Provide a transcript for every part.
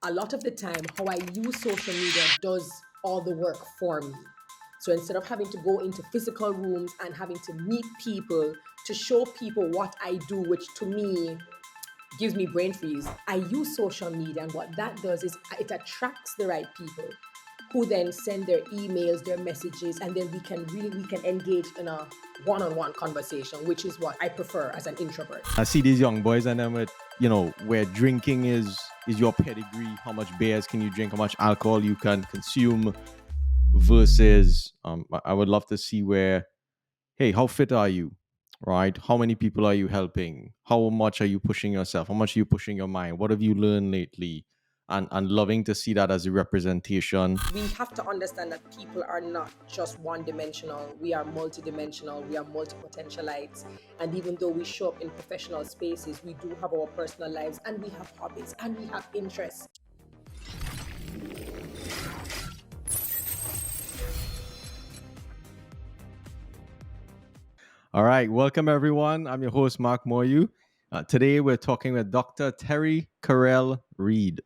a lot of the time, how I use social media does all the work for me. So instead of having to go into physical rooms and having to meet people to show people what I do, which to me gives me brain freeze, I use social media. And what that does is it attracts the right people who then send their emails, their messages, and then we can engage in a one-on-one conversation, which is what I prefer as an introvert. I see these young boys and then with, where drinking is your pedigree, how much beers can you drink, how much alcohol you can consume versus I would love to see where, hey, how fit are you? Right? How many people are you helping? How much are you pushing yourself? How much are you pushing your mind? What have you learned lately? And loving to see that as a representation. We have to understand that people are not just one dimensional. We are multidimensional. We are multi-potentialites. And even though we show up in professional spaces, we do have our personal lives and we have hobbies and we have interests. All right, welcome everyone. I'm your host, Mark Moyou. Today we're talking with Dr. Terri-Karelle Reid.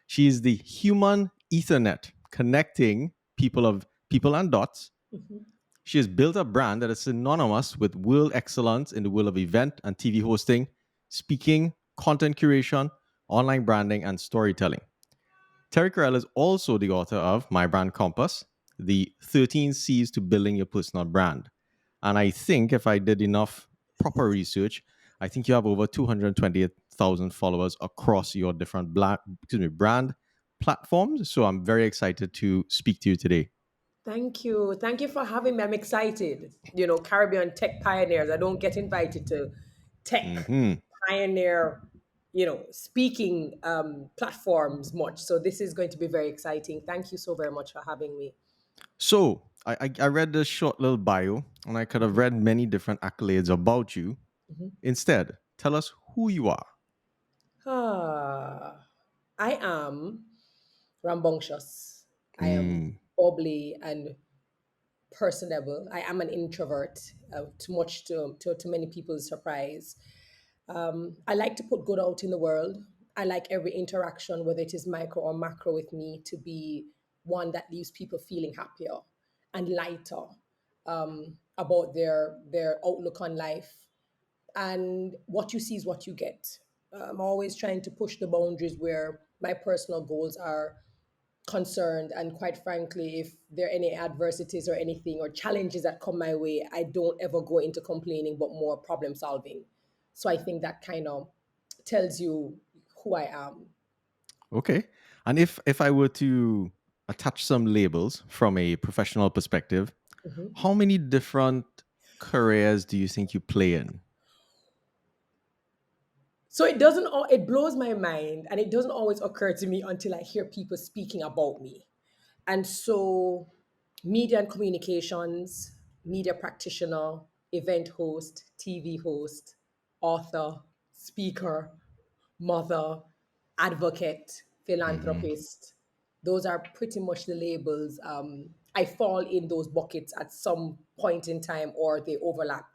She is the human Ethernet, connecting people and dots. She has built a brand that is synonymous with world excellence in the world of event and TV hosting, speaking, content curation, online branding, and storytelling. Terri-Karelle is also the author of My Brand Compass, the 13 C's to Building Your Personal Brand. And I think if I did enough proper research, I think you have over 228,000 followers across your different brand platforms. So I'm very excited to speak to you today. Thank you. Thank you for having me. I'm excited. Caribbean tech pioneers. I don't get invited to tech hmm pioneer, speaking platforms much. So this is going to be very exciting. Thank you so very much for having me. So I read this short little bio, and I could have read many different accolades about you. Mhm. Instead, tell us who you are. I am rambunctious. I am Mm, bubbly and personable. I am an introvert, too much to many people's surprise. I like to put good out in the world. I like every interaction, whether it is micro or macro with me, to be one that leaves people feeling happier and lighter about their outlook on life. And what you see is what you get. I'm always trying to push the boundaries where my personal goals are concerned. And quite frankly, if there are any adversities or anything or challenges that come my way, I don't ever go into complaining, but more problem solving. So I think that kind of tells you who I am. okay. And if I were to attach some labels from a professional perspective, Mhm. how many different careers do you think you play in? So it blows my mind and it doesn't always occur to me until I hear people speaking about me. And so, media and communications, media practitioner, event host, TV host, author, speaker, mother, advocate, hmm philanthropist. Those are pretty much the labels. I fall in those buckets at some point in time or they overlap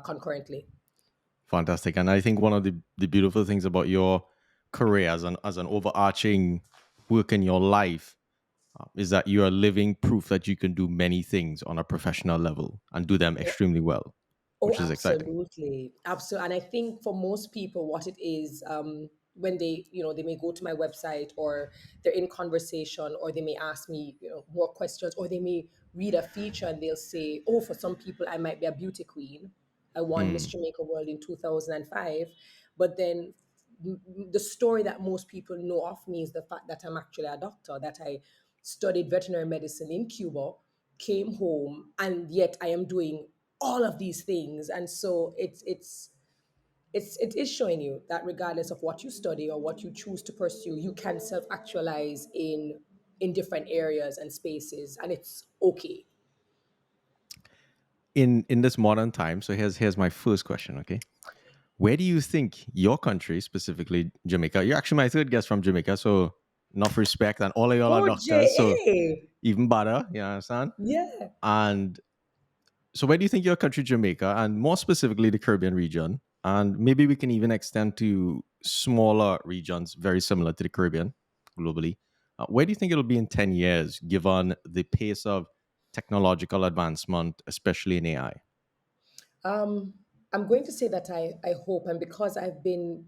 concurrently. Fantastic. And I think one of the beautiful things about your career as an overarching work in your life is that you are living proof that you can do many things on a professional level and do them extremely well, Oh, which is exciting. absolutely. Absolutely. And I think for most people, what it is, when they may go to my website or they're in conversation or they may ask me, more questions or they may read a feature and they'll say, oh, for some people, I might be a beauty queen. I won Miss Mm, Jamaica World in 2005. But then the story that most people know of me is the fact that I'm actually a doctor, that I studied veterinary medicine in Cuba, came home, and yet I am doing all of these things. And so it is showing you that regardless of what you study or what you choose to pursue, you can self-actualize in different areas and spaces, and it's okay. in this modern time, so here's my first question, okay? Where do you think your country, specifically Jamaica, you're actually my third guest from Jamaica, so enough respect, and all of y'all are Oh, doctors, so ja. even better, you understand? Yeah. And so where do you think your country, Jamaica, and more specifically the Caribbean region, and maybe we can even extend to smaller regions very similar to the Caribbean. globally. Where do you think it'll be in 10 years, given the pace of technological advancement, especially in AI? Um, I'm going to say that I hope, and because I've been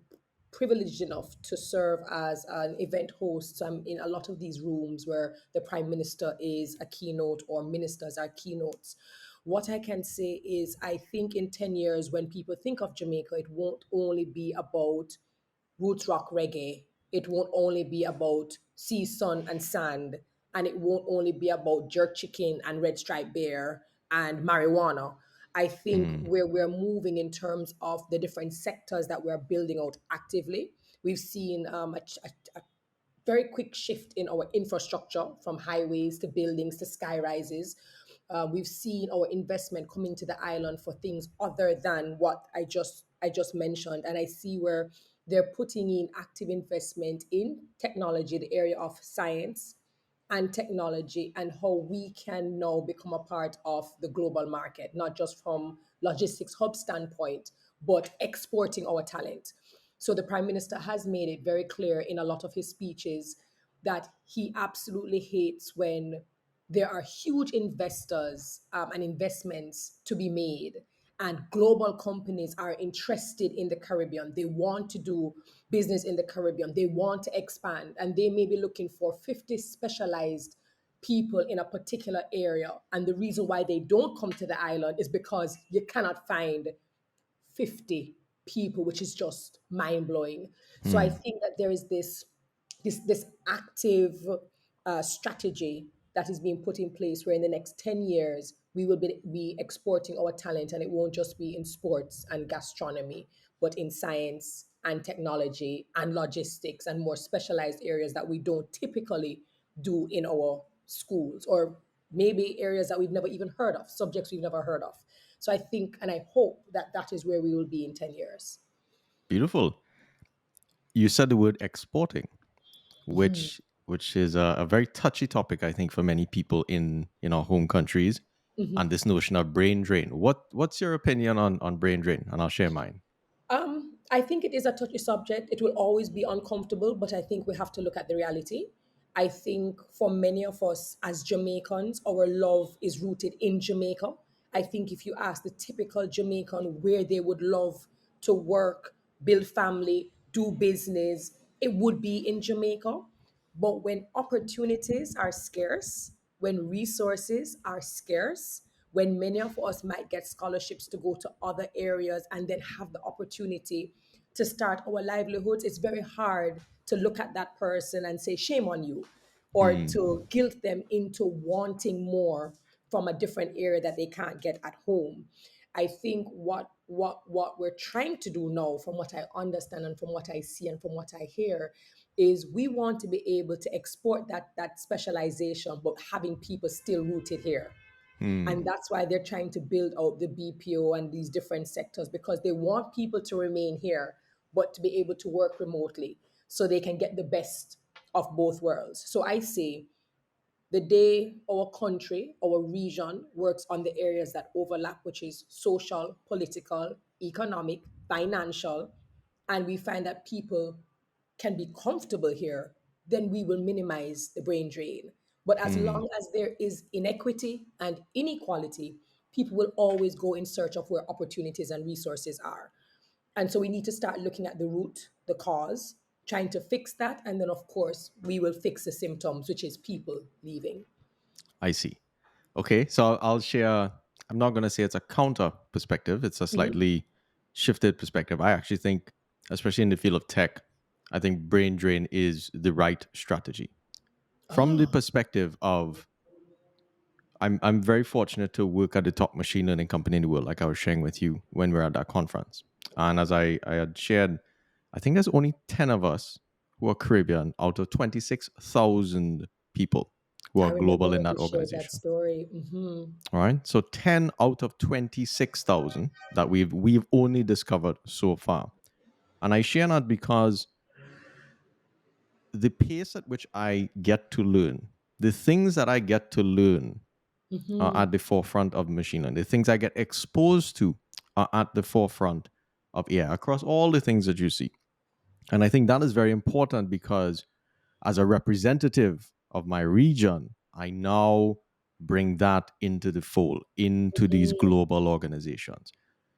privileged enough to serve as an event host, so I'm in a lot of these rooms where the prime minister is a keynote or ministers are keynotes. What I can say is, I think in 10 years, when people think of Jamaica, it won't only be about roots rock reggae. It won't only be about sea, sun, and sand. And it won't only be about jerk chicken and red striped bear and marijuana. I think Mm, where we're moving in terms of the different sectors that we're building out actively, we've seen a very quick shift in our infrastructure from highways to buildings to sky rises. We've seen our investment coming to the island for things other than what I just mentioned, and I see where they're putting in active investment in technology, the area of science and technology, and how we can now become a part of the global market, not just from logistics hub standpoint, but exporting our talent. So the prime minister has made it very clear in a lot of his speeches that he absolutely hates when there are huge investors and investments to be made, and global companies are interested in the Caribbean. They want to do business in the Caribbean. They want to expand, and they may be looking for 50 specialized people in a particular area. And the reason why they don't come to the island is because you cannot find 50 people, which is just mind blowing. So I mm, think that there is this active strategy that is being put in place where in the next 10 years we will be exporting our talent, and it won't just be in sports and gastronomy, but in science and technology and logistics and more specialized areas that we don't typically do in our schools, or maybe areas that we've never even heard of, subjects we've never heard of. So I think and I hope that that is where we will be in 10 years. beautiful. You said the word exporting, which is a very touchy topic, I think, for many people in our home countries, and this notion of brain drain. What's your opinion on brain drain? And I'll share mine. I think it is a touchy subject. It will always be uncomfortable, but I think we have to look at the reality. I think for many of us as Jamaicans, our love is rooted in Jamaica. I think if you ask the typical Jamaican where they would love to work, build family, do business, it would be in Jamaica. But when opportunities are scarce, when resources are scarce, when many of us might get scholarships to go to other areas and then have the opportunity to start our livelihoods, it's very hard to look at that person and say, shame on you, or Mm, to guilt them into wanting more from a different area that they can't get at home. I think what we're trying to do now, from what I understand and from what I see and from what I hear, is we want to be able to export that specialization, but having people still rooted here. And mm, that's why they're trying to build out the BPO and these different sectors, because they want people to remain here, but to be able to work remotely so they can get the best of both worlds. So I say the day our country, our region works on the areas that overlap, which is social, political, economic, financial, and we find that people can be comfortable here, then we will minimize the brain drain. But as mm. long as there is inequity and inequality, people will always go in search of where opportunities and resources are. And so we need to start looking at the root, the cause, trying to fix that. And then, of course, we will fix the symptoms, which is people leaving. I see. Okay, so I'll share. I'm not going to say it's a counter perspective. It's a slightly shifted perspective. I actually think, especially in the field of tech, I think brain drain is the right strategy. From the Oh, perspective of, I'm very fortunate to work at the top machine learning company in the world, like I was sharing with you when we were at that conference. And as I had shared, I think there's only 10 of us who are Caribbean out of 26,000 people who I are remember global in when that you shared that organization. story. All right. So 10 out of 26,000 that we've only discovered so far. And I share that because the pace at which I get to learn, the things that I get to learn are at the forefront of machine learning. The things I get exposed to are at the forefront of AI across all the things that you see. And I think that is very important because as a representative of my region, I now bring that into the fold, into these Mm, global organizations.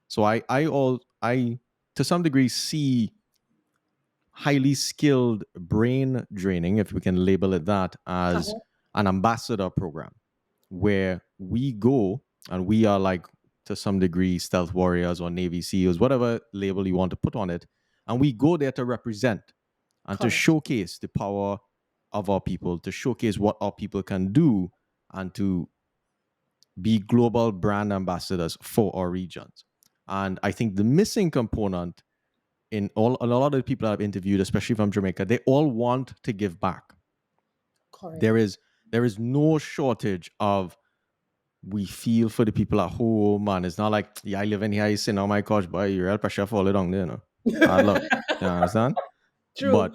So I to some degree see highly skilled brain draining, if we can label it that, as uh-huh, an ambassador program where we go and we are like, to some degree, stealth warriors or Navy SEALs, whatever label you want to put on it. And we go there to represent and to correct. showcase the power of our people, to showcase what our people can do, and to be global brand ambassadors for our regions. And I think the missing component in all a lot of the people I've interviewed, especially from Jamaica, they all want to give back. There Correct. is there is no shortage of, we feel for the people at home, and it's not like, yeah, I live in here, you sit on my couch, boy, you real pressure fall it down there, hard luck. You understand? True. But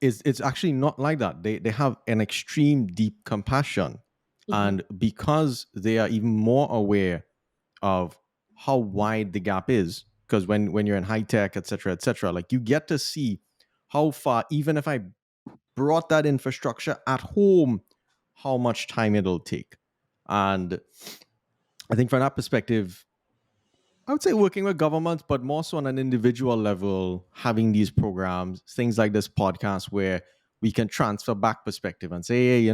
it's actually not like that. They have an extreme deep compassion, Hmm. and because they are even more aware of how wide the gap is, because when you're in high tech, etc., like you get to see how far, even if I brought that infrastructure at home, how much time it'll take. And I think from that perspective, I would say working with governments, but more so on an individual level, having these programs, things like this podcast, where we can transfer back perspective and say, hey,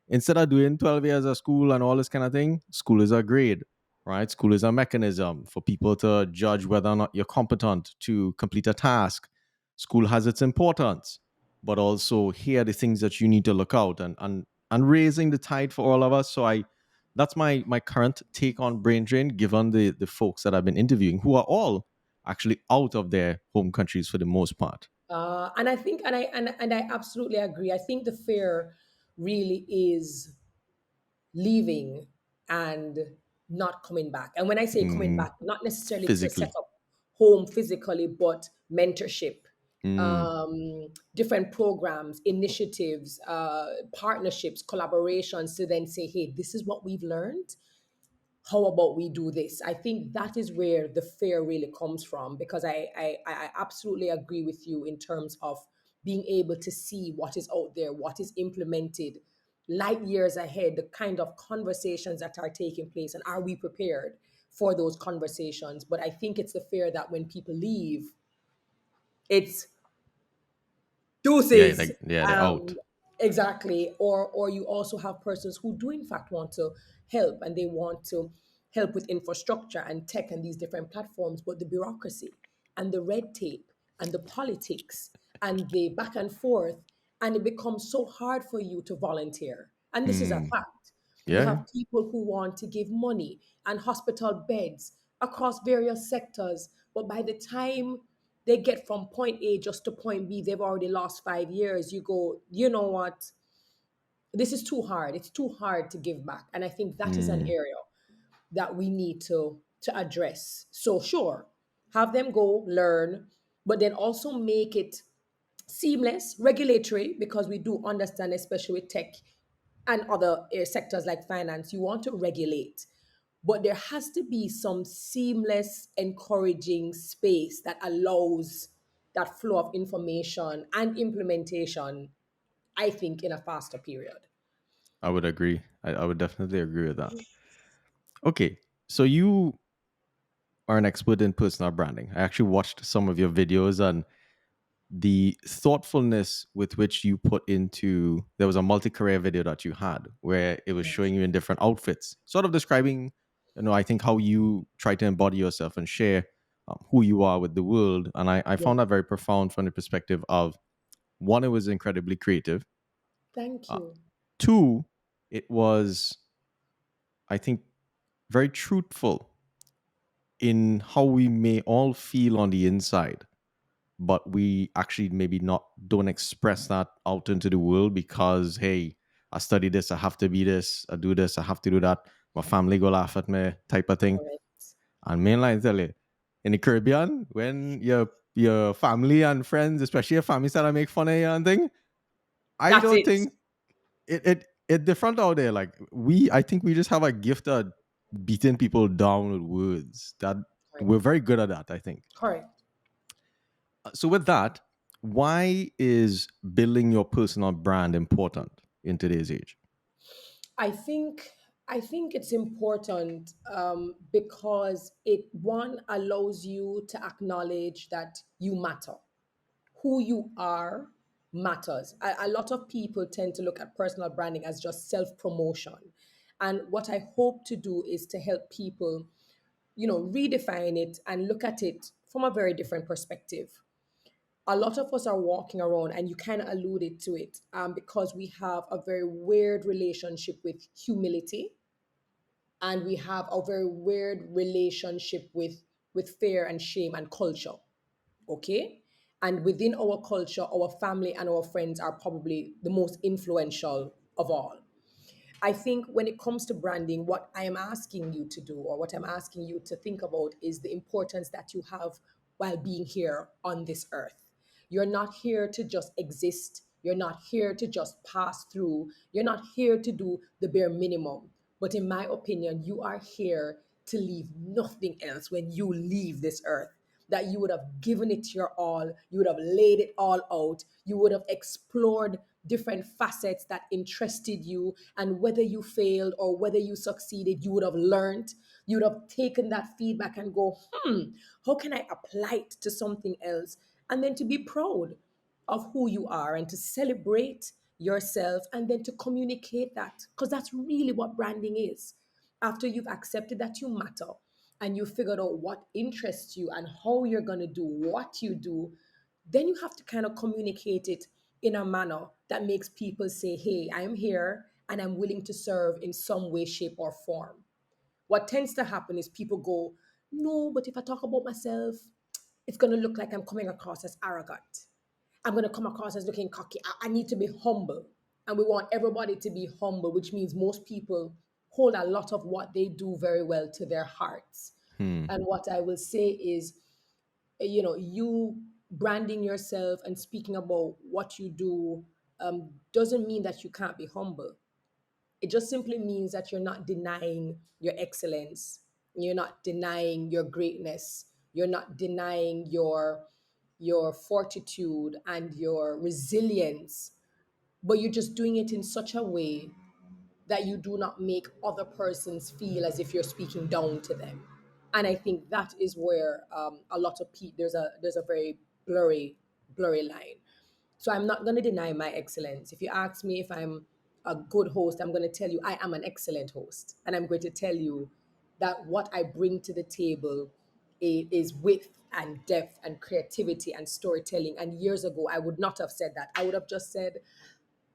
instead of doing 12 years of school and all this kind of thing, school is a grade, right? School is a mechanism for people to judge whether or not you're competent to complete a task. School has its importance, but also here are the things that you need to look out, and raising the tide for all of us. So that's my current take on brain drain, given the folks that I've been interviewing, who are all actually out of their home countries for the most part. And I think, and I absolutely agree. I think the fear really is leaving and not coming back. And when I say coming Hmm. back, not necessarily to set Physically. up home physically, but mentorship, Mm. different programs, initiatives, partnerships, collaborations, to then say, hey, this is what we've learned, how about we do this? I think that is where the fear really comes from, because I absolutely agree with you in terms of being able to see what is out there, what is implemented light years ahead, the kind of conversations that are taking place, and are we prepared for those conversations? But I think it's the fear that when people leave, it's Yeah, deuces. yeah, they're out. Exactly. Or you also have persons who do in fact want to help, and they want to help with infrastructure and tech and these different platforms, but the bureaucracy and the red tape and the politics and the back and forth, and it becomes so hard for you to volunteer. And this is a Hmm. fact. You Yeah. have people who want to give money and hospital beds across various sectors, but by the time they get from point A just to point B, they've already lost 5 years. You go, you know what? This is too hard. It's too hard to give back. And I think that is an Hmm. area that we need to address. So sure, have them go learn, but then also make it seamless, regulatory, because we do understand, especially with tech and other sectors like finance, you want to regulate. But there has to be some seamless, encouraging space that allows that flow of information and implementation, I think, in a faster period. I would agree. I would definitely agree with that. Okay. So you are an expert in personal branding. I actually watched some of your videos, and the thoughtfulness with which you put into, there was a multi-career video that you had where it was showing you in different outfits, sort of describing, I think how you try to embody yourself and share who you are with the world. And I Yeah. found that very profound from the perspective of, one, it was incredibly creative. Thank uh, you. Two, it was, I think, very truthful in how we may all feel on the inside, but we actually maybe not don't express that out into the world because, hey, I study this, I have to be this, I do this, I have to do that, my family go laugh at me, type of thing. Correct. And mainline tell you, in the Caribbean, when your family and friends, especially your family, start to make fun of you and thing, I That's don't it. think it different out there. Like, I think we just have a gift of beating people down with words. That Correct. we're very good at that, I think. Correct. So with that, Why is building your personal brand important in today's age? I think I think it's important because it one allows you to acknowledge that you matter. Who you are matters. A lot of people tend to look at personal branding as just self promotion, and what I hope to do is to help people, redefine it and look at it from a very different perspective. A lot of us are walking around, and you kind of alluded to it, because we have a very weird relationship with humility, and we have a very weird relationship with fear and shame and culture. Okay, and within our culture, our family and our friends are probably the most influential of all. I think when it comes to branding, what I am asking you to do, or what I'm asking you to think about, is the importance that you have while being here on this earth. You're not here to just exist. You're not here to just pass through. You're not here to do the bare minimum. But in my opinion, you are here to leave nothing else when you leave this earth. That you would have given it your all, you would have laid it all out, you would have explored different facets that interested you, and whether you failed or whether you succeeded, you would have learned. You would have taken that feedback and go, how can I apply it to something else? And then to be proud of who you are and to celebrate yourself, and then to communicate that, because that's really what branding is. After you've accepted that you matter and you figured out what interests you and how you're going to do what you do, then you have to kind of communicate it in a manner that makes people say, hey, I'm here and I'm willing to serve in some way, shape, or form. What tends to happen is people go, no, but if I talk about myself, it's going to look like I'm coming across as arrogant. I'm going to come across as looking cocky. I need to be humble. And we want everybody to be humble, which means most people hold a lot of what they do very well to their hearts. Hmm. And what I will say is, you branding yourself and speaking about what you do doesn't mean that you can't be humble. It just simply means that you're not denying your excellence. You're not denying your greatness. You're not denying your fortitude and your resilience, but you're just doing it in such a way that you do not make other persons feel as if you're speaking down to them. And I think that is where a lot of people, there's a very blurry line. So I'm not going to deny my excellence. If you ask me if I'm a good host, I'm going to tell you I am an excellent host. And I'm going to tell you that what I bring to the table is width and depth and creativity and storytelling. And years ago, I would not have said that. I would have just said,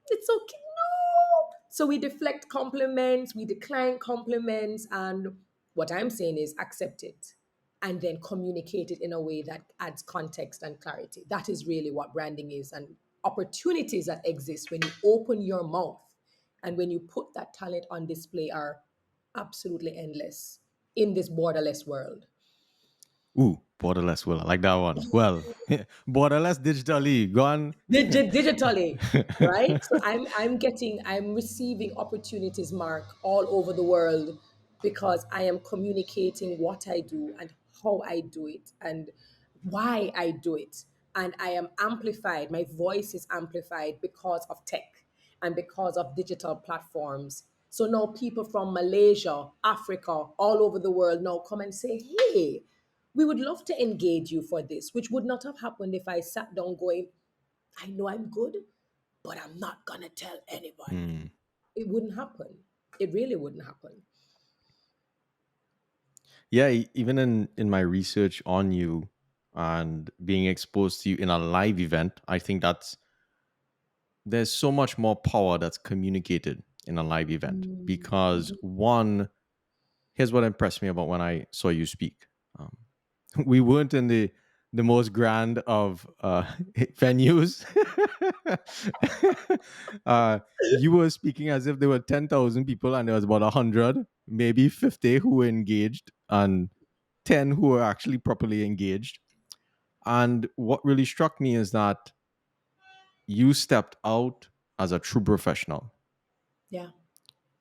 it's okay. No. So we deflect compliments, we decline compliments, and what I'm saying is accept it and then communicate it in a way that adds context and clarity. That is really what branding is, and opportunities that exist when you open your mouth and when you put that talent on display are absolutely endless in this borderless world. Ooh, borderless will. I like that one. Well, borderless digitally. Gone. Digitally, right? So I'm receiving opportunities, Mark, all over the world, because I am communicating what I do and how I do it and why I do it. And I am amplified, my voice is amplified because of tech and because of digital platforms. So now people from Malaysia, Africa, all over the world now come and say, hey, we would love to engage you for this, which would not have happened if I sat down going, I know I'm good, but I'm not going to tell anybody. Hmm. It wouldn't happen. It really wouldn't happen. Yeah, even in my research on you and being exposed to you in a live event, I think there's so much more power that's communicated in a live event because one, here's what impressed me about when I saw you speak. Um, we weren't in the most grand of venues. You were speaking as if there were 10,000 people and there was about 100, maybe 50 who were engaged and 10 who were actually properly engaged. And what really struck me is that you stepped out as a true professional, Yeah.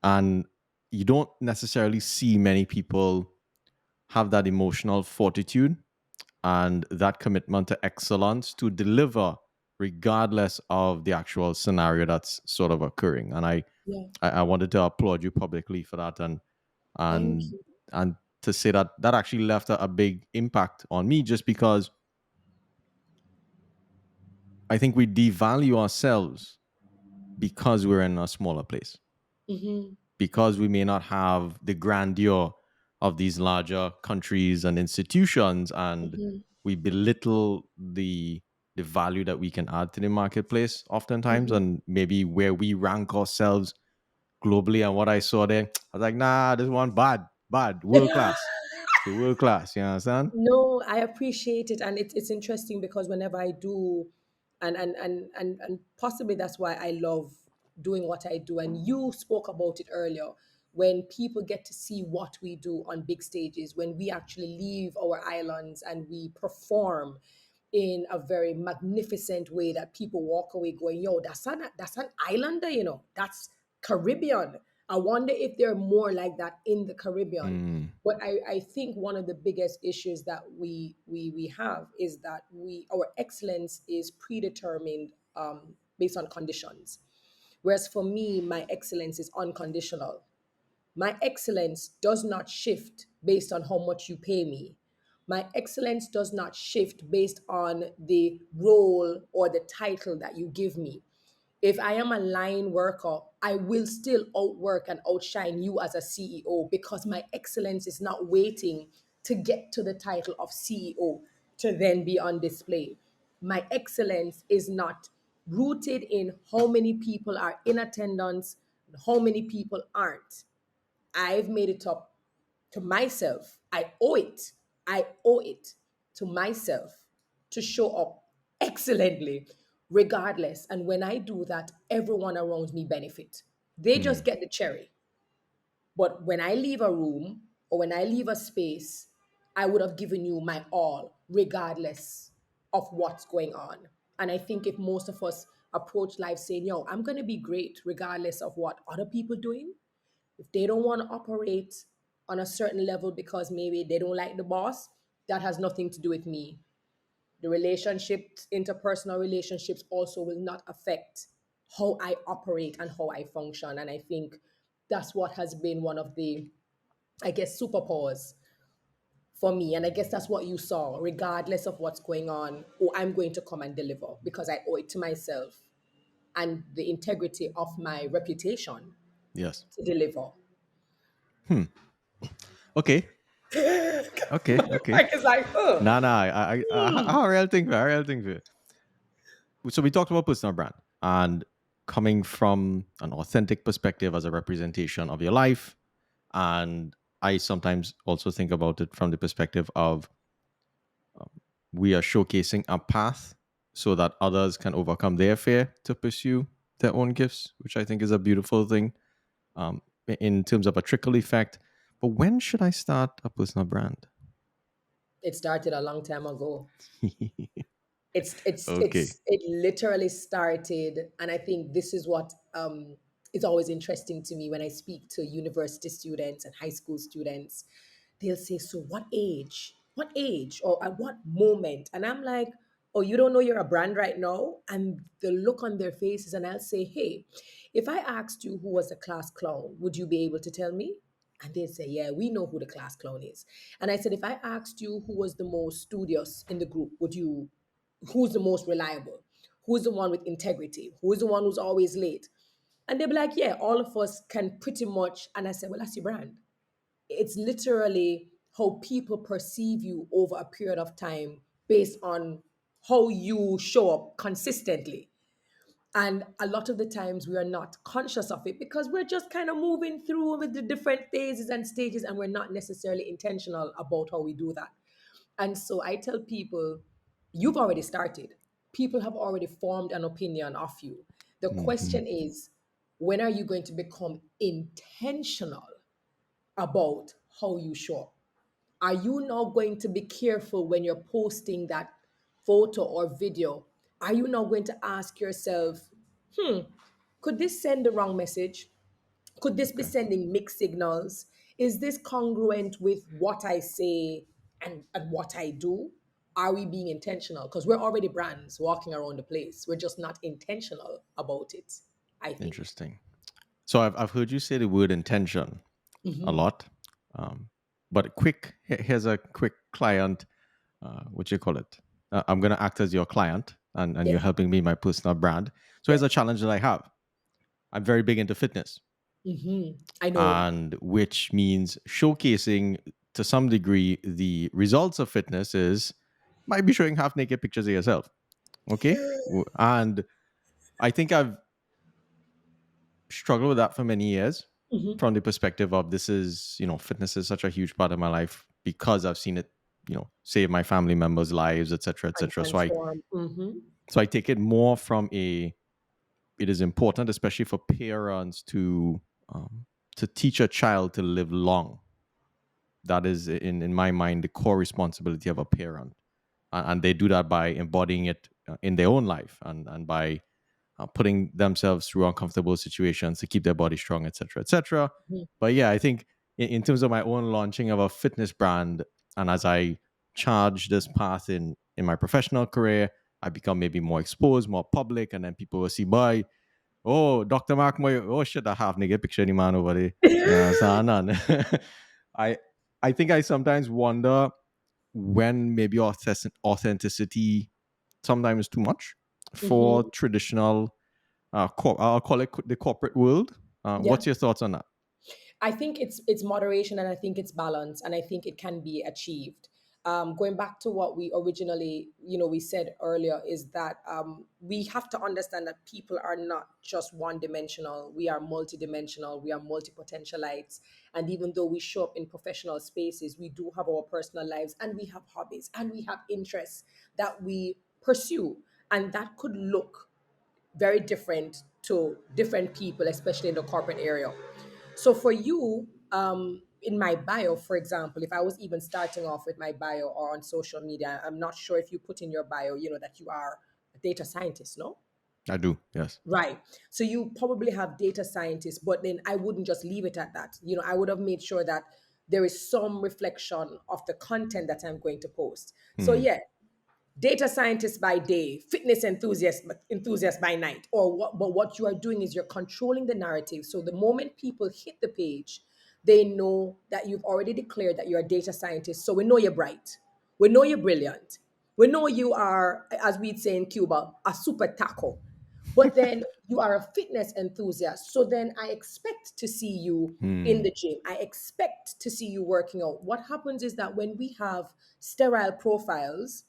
and you don't necessarily see many people have that emotional fortitude and that commitment to excellence to deliver regardless of the actual scenario that's sort of occurring. And Yeah. I wanted to applaud you publicly for that, Thank and you. and to say that that actually left a big impact on me, just because I think we devalue ourselves because we're in a smaller place, Mm-hmm. because we may not have the grandeur of these larger countries and institutions, and Mm-hmm. we belittle the value that we can add to the marketplace oftentimes, Mm-hmm. and maybe where we rank ourselves globally. And what I saw there, I was like, nah, this one bad, world class. So world class, you understand? No, I appreciate it, and it's interesting because whenever I do, and possibly that's why I love doing what I do. And you spoke about it earlier. When people get to see what we do on big stages, when we actually leave our islands and we perform in a very magnificent way that people walk away going, "Yo, that's an islander, that's Caribbean." I wonder if there are more like that in the Caribbean. Mm, But I think one of the biggest issues that we have is that our excellence is predetermined based on conditions. Whereas for me, my excellence is unconditional. My excellence does not shift based on how much you pay me. My excellence does not shift based on the role or the title that you give me. If I am a line worker, I will still outwork and outshine you as a CEO because my excellence is not waiting to get to the title of CEO to then be on display. My excellence is not rooted in how many people are in attendance, how many people aren't. I've made it up to myself. I owe it. I owe it to myself to show up excellently, regardless. And when I do that, everyone around me benefit. They just mm, get the cherry. But when I leave a room or when I leave a space, I would have given you my all, regardless of what's going on. And I think if most of us approach life saying, "Yo, I'm going to be great regardless of what other people doing," if they don't want to operate on a certain level because maybe they don't like the boss, that has nothing to do with me. The relationships, interpersonal relationships, also will not affect how I operate and how I function. And I think that's what has been one of the, I guess, superpowers for me. And I guess that's what you saw, regardless of what's going on, oh, I'm going to come and deliver because I owe it to myself and the integrity of my reputation yes. to deliver. Okay. Okay. Mike is like, oh. Nah, nah. How real thing for? How real thing for? So we talked about personal brand and coming from an authentic perspective as a representation of your life. And I sometimes also think about it from the perspective of we are showcasing a path so that others can overcome their fear to pursue their own gifts, which I think is a beautiful thing, um, in terms of a trickle effect. But when should I start a personal brand? It started a long time ago. it's it's Okay. it's it literally started, and I think this is what is always interesting to me when I speak to university students and high school students. They'll say, "So what age or at what moment?" And I'm like, "Oh, you don't know you're a brand right now?" And the look on their faces, and I'll say, "Hey, if I asked you who was the class clown, would you be able to tell me?" And they'd say, "Yeah, we know who the class clown is." And I said, "If I asked you who was the most studious in the group, who's the most reliable? Who's the one with integrity? Who's the one who's always late?" And they'd be like, "Yeah, all of us can pretty much." And I said, "Well, that's your brand." It's literally how people perceive you over a period of time based on how you show up consistently. And a lot of the times we are not conscious of it because we're just kind of moving through with the different phases and stages, and we're not necessarily intentional about how we do that. And so I tell people, you've already started. People have already formed an opinion of you. The Hmm. question is, when are you going to become intentional about how you show up? Are you now going to be careful when you're posting that photo or video? Are you now going to ask yourself, could this send the wrong message? Could this be Okay. sending mixed signals? Is this congruent with what I say and what I do? Are we being intentional? Because we're already brands walking around the place. We're just not intentional about it, I think. Interesting. So I've heard you say the word intention a Hmm. lot. But quick, here's a quick client. What you call it? I'm gonna act as your client, and you're Yes, helping me my personal brand. So here's a yes. challenge that I have. I'm very big into fitness, I know. and which means showcasing to some degree the results of fitness is might be showing half naked pictures of yourself. Okay, and I think I've struggled with that for many years Hmm. from the perspective of this is, fitness is such a huge part of my life because I've seen it, save my family members' lives, etc., And etc. So I transform. so I take it more from it is important, especially for parents um, to teach a child to live long. That is in my mind the core responsibility of a parent, and they do that by embodying it in their own life and by putting themselves through uncomfortable situations to keep their body strong, etc., etc. But yeah, I think in terms of my own launching of a fitness brand, and as I charge this path in my professional career, I become maybe more exposed, more public, and then people will see, boy, oh, Dr. Mark Moy, oh shit, I have nigga picture any man over there. Yeah, so none. I I think I sometimes wonder when maybe authenticity sometimes too much for Hmm. traditional I'll call it the corporate world. Yeah. What's your thoughts on that? I think it's moderation, and I think it's balance, and I think it can be achieved. Going back to what we originally, we said earlier, is that we have to understand that people are not just one dimensional. We are multidimensional. We are multi-potentialites. And even though we show up in professional spaces, we do have our personal lives, and we have hobbies, and we have interests that we pursue. And that could look very different to different people, especially in the corporate area. So for you, in my bio, for example, if I was even starting off with my bio or on social media, I'm not sure if you put in your bio, that you are a data scientist, no? I do, yes. Right. So you probably have data scientists, but then I wouldn't just leave it at that. I would have made sure that there is some reflection of the content that I'm going to post. So Hmm. yeah, data scientist by day, fitness enthusiast by night, or what? But what you are doing is you're controlling the narrative. So the moment people hit the page, they know that you've already declared that you're a data scientist. So we know you're bright, we know you're brilliant, we know you are, as we'd say in Cuba, a super taco. But then you are a fitness enthusiast. So then I expect to see you in Hmm. the gym. I expect to see you working out. What happens is that when we have sterile profiles,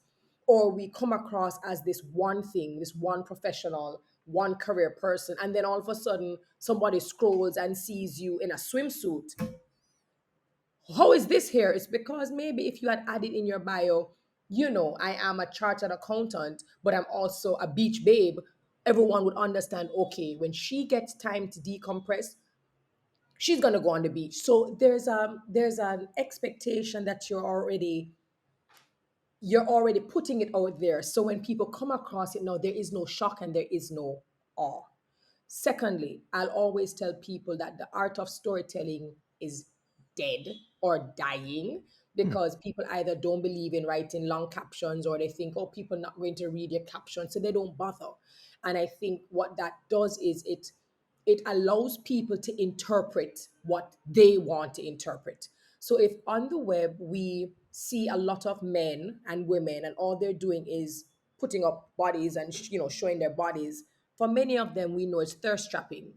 or we come across as this one thing, this one professional, one career person, and then all of a sudden somebody scrolls and sees you in a swimsuit. How is this here? It's because maybe if you had added in your bio, I am a chartered accountant, but I'm also a beach babe, everyone would understand, okay, when she gets time to decompress, she's gonna go on the beach. So there's an expectation that you're already putting it out there. So when people come across it now, there is no shock and there is no awe. Secondly, I'll always tell people that the art of storytelling is dead or dying, Hmm. because people either don't believe in writing long captions, or they think, oh, people are not going to read your caption, so they don't bother. And I think what that does is it allows people to interpret what they want to interpret. So if on the web we see a lot of men and women and all they're doing is putting up bodies and showing their bodies, for many of them we know it's thirst trapping,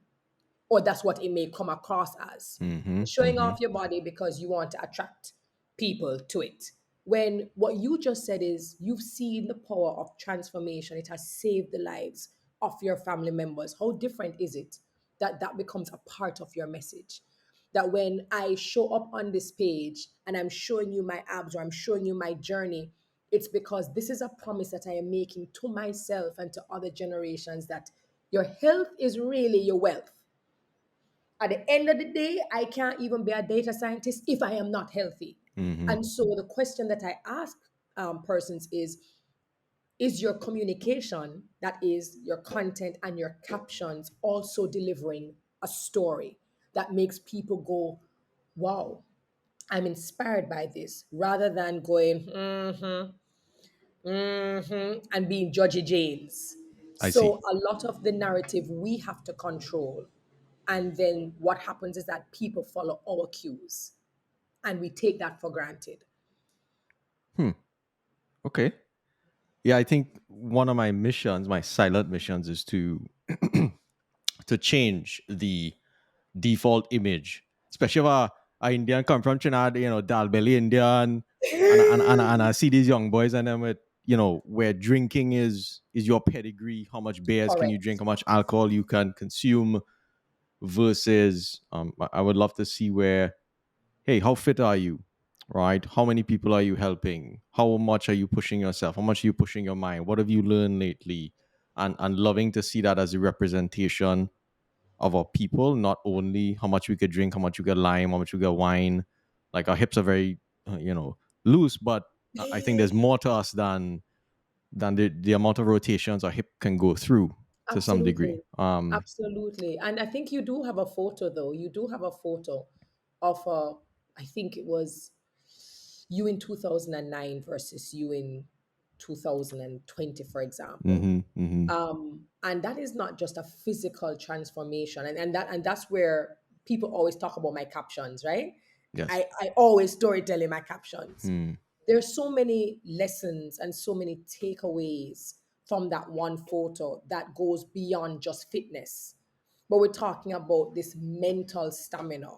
or that's what it may come across as. Mm-hmm. Showing Mm-hmm. off your body because you want to attract people to it. When what you just said is you've seen the power of transformation, it has saved the lives of your family members. How different is it that that becomes a part of your message? That when I show up on this page and I'm showing you my abs or I'm showing you my journey, it's because this is a promise that I am making to myself and to other generations, that your health is really your wealth. At the end of the day, I can't even be a data scientist if I am not healthy. Mm-hmm. And so the question that I ask persons is your communication, that is your content and your captions, also delivering a story that makes people go, wow, I'm inspired by this, rather than going, mm-hmm. And being judgy Janes. I So see. a lot of the narrative we have to control. And then what happens is that people follow our cues and we take that for granted. Hmm. Okay. Yeah, I think one of my missions, my silent missions, is to change the default image, especially if a Indian come from Trinidad, Dal Belly Indian, and I see these young boys and them with, where drinking is your pedigree, how much beers can you drink, Correct. how much alcohol you can consume, versus I would love to see where, hey, how fit are you? Right? How many people are you helping? How much are you pushing yourself? How much are you pushing your mind? What have you learned lately? And loving to see that as a representation of our people, not only how much we could drink, how much we could lime, how much we could wine. Like our hips are very, loose, but I think there's more to us than the amount of rotations our hip can go through to some degree. Absolutely. Absolutely. And I think you do have a photo, though. You do have a photo of, I think it was you in 2009 versus you in 2020, for example. Mm-hmm, mm-hmm. And that is not just a physical transformation. And that's where people always talk about my captions, right? Yes. I always storytell in my captions. Hmm. There's so many lessons and so many takeaways from that one photo that goes beyond just fitness. But we're talking about this mental stamina.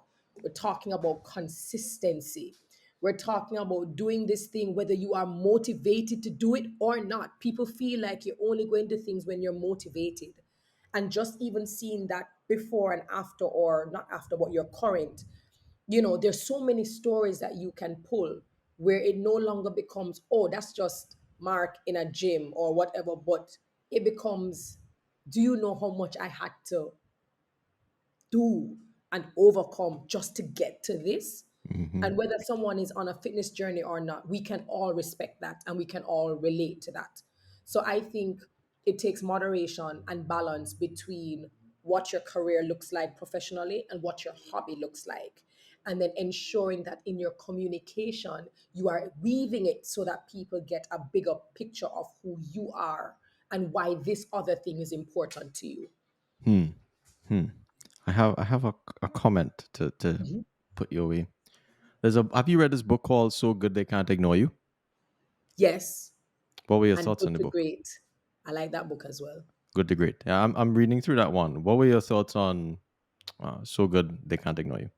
We're talking about consistency. We're talking about doing this thing whether you are motivated to do it or not. People feel like you're only going to things when you're motivated. And just even seeing that before and after, or not after, but your current, there's so many stories that you can pull where it no longer becomes, oh, that's just Mark in a gym or whatever, but it becomes, do you know how much I had to do and overcome just to get to this? Mm-hmm. And whether someone is on a fitness journey or not, we can all respect that and we can all relate to that. So I think it takes moderation and balance between what your career looks like professionally and what your hobby looks like. And then ensuring that in your communication, you are weaving it so that people get a bigger picture of who you are and why this other thing is important to you. Hmm. Hmm. I have a comment to put your way. Have you read this book called So Good They Can't Ignore You? Yes, What were your and thoughts on good the to book? great. I like that book as well. Good to great. Yeah, I'm reading through that one. What were your thoughts on So Good They Can't Ignore You?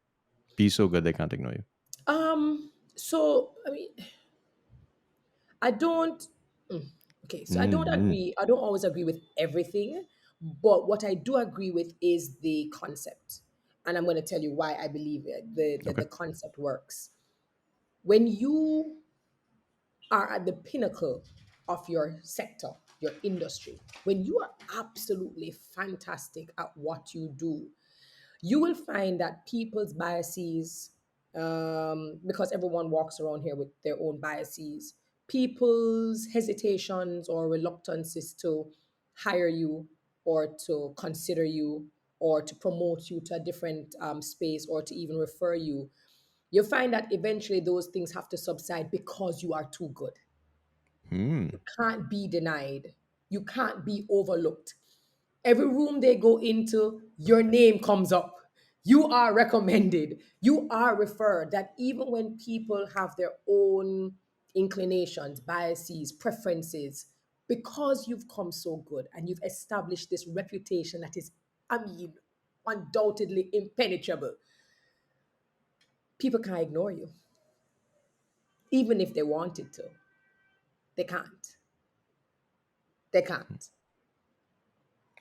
Be so good they can't ignore you. So I mean, I don't. Okay, so I don't Mm-hmm. agree. I don't always agree with everything, but what I do agree with is the concept, and I'm going to tell you why I believe it. The Okay. concept works when you are at the pinnacle of your sector, your industry. When you are absolutely fantastic at what you do, you will find that people's biases, because everyone walks around here with their own biases, people's hesitations or reluctances to hire you or to consider you or to promote you to a different space or to even refer you, you find that eventually those things have to subside because you are too good. Hmm. Can't be denied. You can't be overlooked. Every room they go into, your name comes up. You are recommended. You are referred. That even when people have their own inclinations, biases, preferences, because you've come so good and you've established this reputation that is, I mean, undoubtedly impenetrable, people can't ignore you, even if they wanted to. They can't. They can't.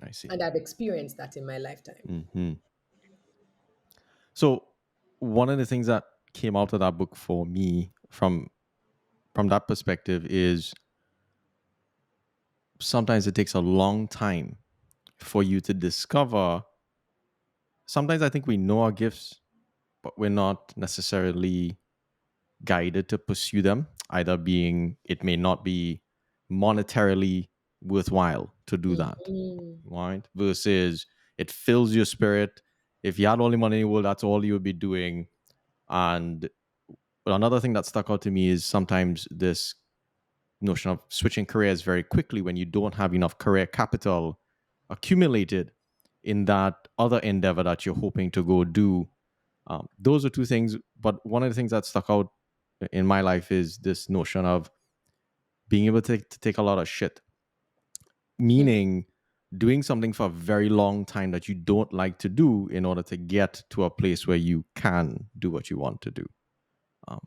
I see. And I've experienced that in my lifetime. Hmm. So one of the things that came out of that book for me from that perspective is sometimes it takes a long time for you to discover. Sometimes I think we know our gifts, but we're not necessarily guided to pursue them, either being it may not be monetarily worthwhile to do that, Mhm. right? Versus it fills your spirit. If you had all the money in the world, that's all you would be doing. And another thing that stuck out to me is sometimes this notion of switching careers very quickly when you don't have enough career capital accumulated in that other endeavor that you're hoping to go do. Those are two things. But one of the things that stuck out in my life is this notion of being able to take a lot of shit, meaning doing something for a very long time that you don't like to do in order to get to a place where you can do what you want to do. Um,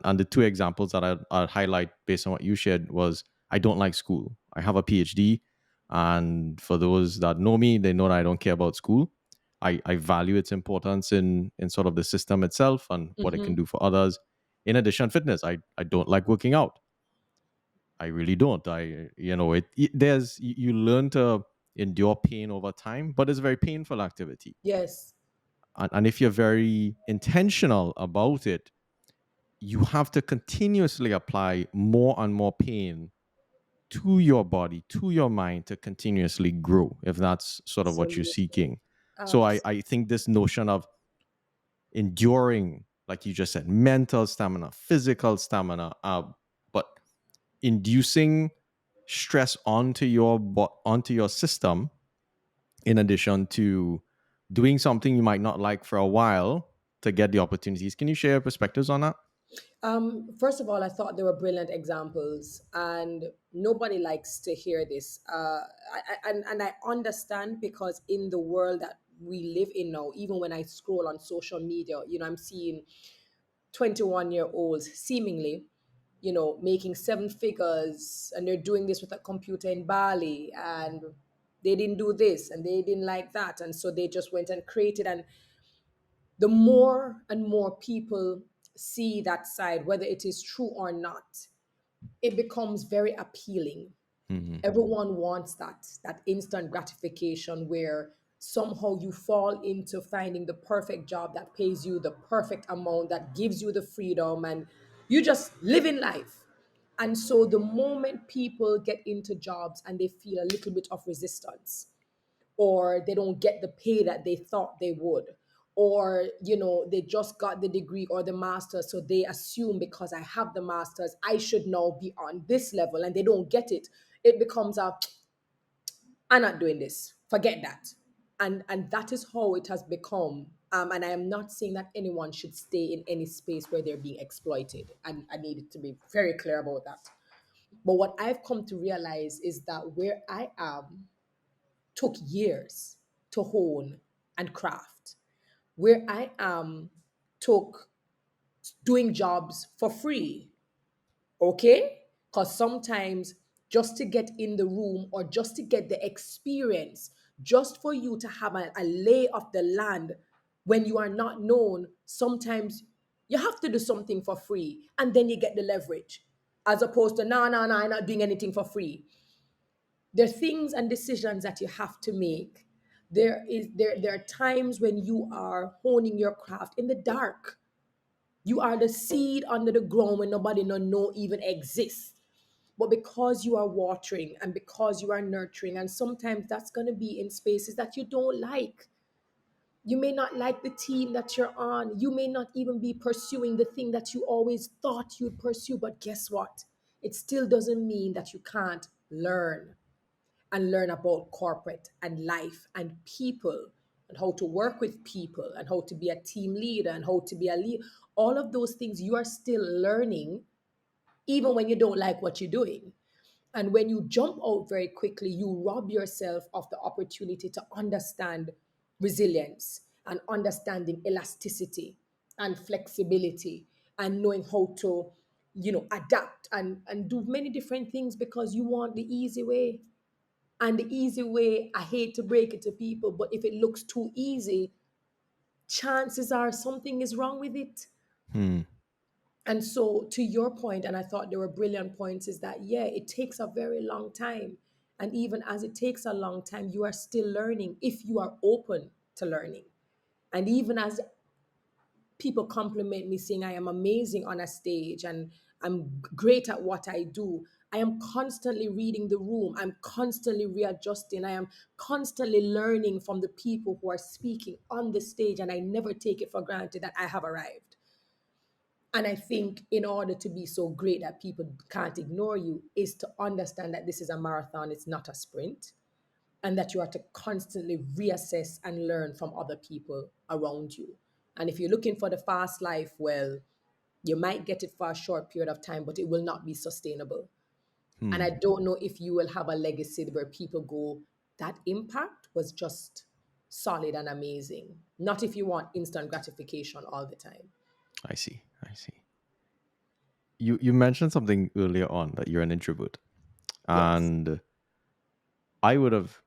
and the two examples that I'd highlight based on what you shared was I don't like school. I have a PhD. And for those that know me, they know that I don't care about school. I value its importance in sort of the system itself and what it can Mm-hmm. do for others. In addition, fitness. I don't like working out. I really don't. There's you learn to endure pain over time, but it's a very painful activity. Yes. And if you're very intentional about it, you have to continuously apply more and more pain to your body, to your mind to continuously grow, if that's sort of what you're Absolutely. seeking. So Abs- I think this notion of enduring, like you just said, mental stamina, physical stamina, but inducing stress onto your system in addition to doing something you might not like for a while to get the opportunities. Can you share your perspectives on that? First of all, I thought they were brilliant examples, and nobody likes to hear this. And I understand because in the world that we live in now, even when I scroll on social media, I'm seeing 21-year-olds seemingly, making seven figures, and they're doing this with a computer in Bali, and they didn't do this and they didn't like that, and so they just went and created. And the more and more people see that side, whether it is true or not, it becomes very appealing. Mm-hmm. Everyone wants that instant gratification where somehow you fall into finding the perfect job that pays you the perfect amount, that gives you the freedom, and you just live in life. And so the moment people get into jobs and they feel a little bit of resistance, or they don't get the pay that they thought they would, or they just got the degree or the master, so they assume because I have the masters I should now be on this level, and they don't get it, it becomes a, I'm not doing this, forget that. And that is how it has become. And I am not saying that anyone should stay in any space where they're being exploited, and I needed to be very clear about that. But what I've come to realize is that where I am took years to hone and craft. Where I am took doing jobs for free, okay? Because sometimes just to get in the room or just to get the experience, just for you to have a lay of the land when you are not known, sometimes you have to do something for free and then you get the leverage. As opposed to, no, no, no, I'm not doing anything for free. There are things and decisions that you have to make. There are times when you are honing your craft in the dark. You are the seed under the ground when nobody no know even exists. But because you are watering and because you are nurturing, and sometimes that's going to be in spaces that you don't like. You may not like the team that you're on. You may not even be pursuing the thing that you always thought you'd pursue. But guess what? It still doesn't mean that you can't learn and learn about corporate and life and people, and how to work with people, and how to be a team leader, and how to be a lead. All of those things you are still learning, even when you don't like what you're doing. And when you jump out very quickly, you rob yourself of the opportunity to understand resilience and understanding elasticity and flexibility and knowing how to, adapt and do many different things because you want the easy way. And the easy way, I hate to break it to people, but if it looks too easy, chances are something is wrong with it. Hmm. And so, to your point, and I thought they were brilliant points, is that, yeah, it takes a very long time. And even as it takes a long time, you are still learning if you are open to learning. And even as people compliment me saying I am amazing on a stage and I'm great at what I do, I am constantly reading the room. I'm constantly readjusting. I am constantly learning from the people who are speaking on the stage, and I never take it for granted that I have arrived. And I think in order to be so great that people can't ignore you is to understand that this is a marathon, it's not a sprint, and that you are to constantly reassess and learn from other people around you. And if you're looking for the fast life, well, you might get it for a short period of time, but it will not be sustainable. And I Hmm. don't know if you will have a legacy where people go, that impact was just solid and amazing. Not if you want instant gratification all the time. I see. I see. You mentioned something earlier on that you're an introvert, Yes. and I would have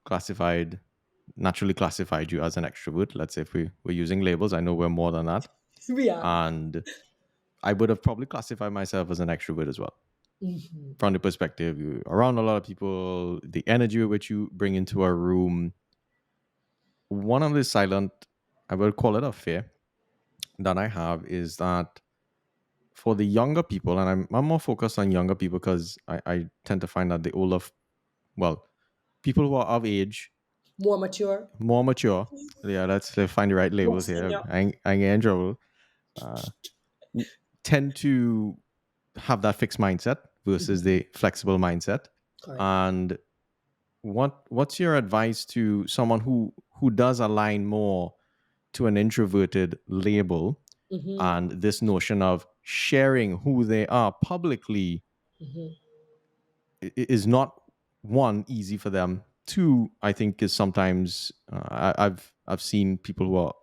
naturally classified you as an extrovert. Let's say if we were using labels, I know we're more than that, We are. and I would have probably classified myself as an extrovert as well. Mhm. From the perspective you're around a lot of people, the energy which you bring into a room. One of the silent, I will call it a fear that I have is that for the younger people, and I'm more focused on younger people because I tend to find that the older, well, people who are of age, More mature, more mature, yeah, let's find the right more labels here. senior. I get in trouble. Uh, Tend to have that fixed mindset versus Mhm. the flexible mindset. Correct. And what's your advice to someone who does align more to an introverted label Hmm. and this notion of sharing who they are publicly Hmm. is not one easy for them. Two, I think is sometimes I've seen people who are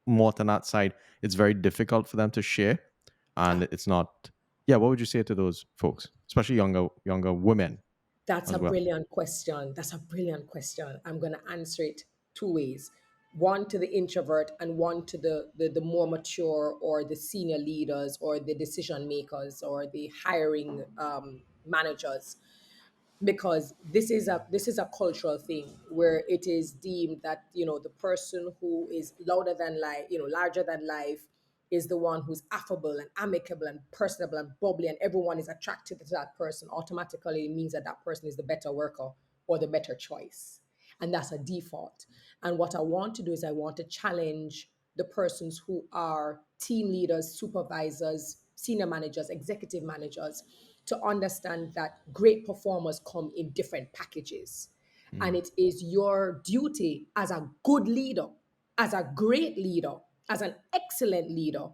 more on that side. It's very difficult for them to share, and it's not. Yeah, what would you say to those folks, especially younger women That's a as well? brilliant question. That's a brilliant question. I'm going to answer it two ways. One to the introvert and one to the more mature or the senior leaders or the decision makers or the hiring managers, because this is a cultural thing where it is deemed that the person who is louder than life, larger than life, is the one who's affable and amicable and personable and bubbly, and everyone is attracted to that person. Automatically it means that that person is the better worker or the better choice, and that's a default. And what I want to do is I want to challenge the persons who are team leaders, supervisors, senior managers, executive managers, to understand that great performers come in different packages. And Hmm. it is your duty as a good leader, as a great leader, as an excellent leader,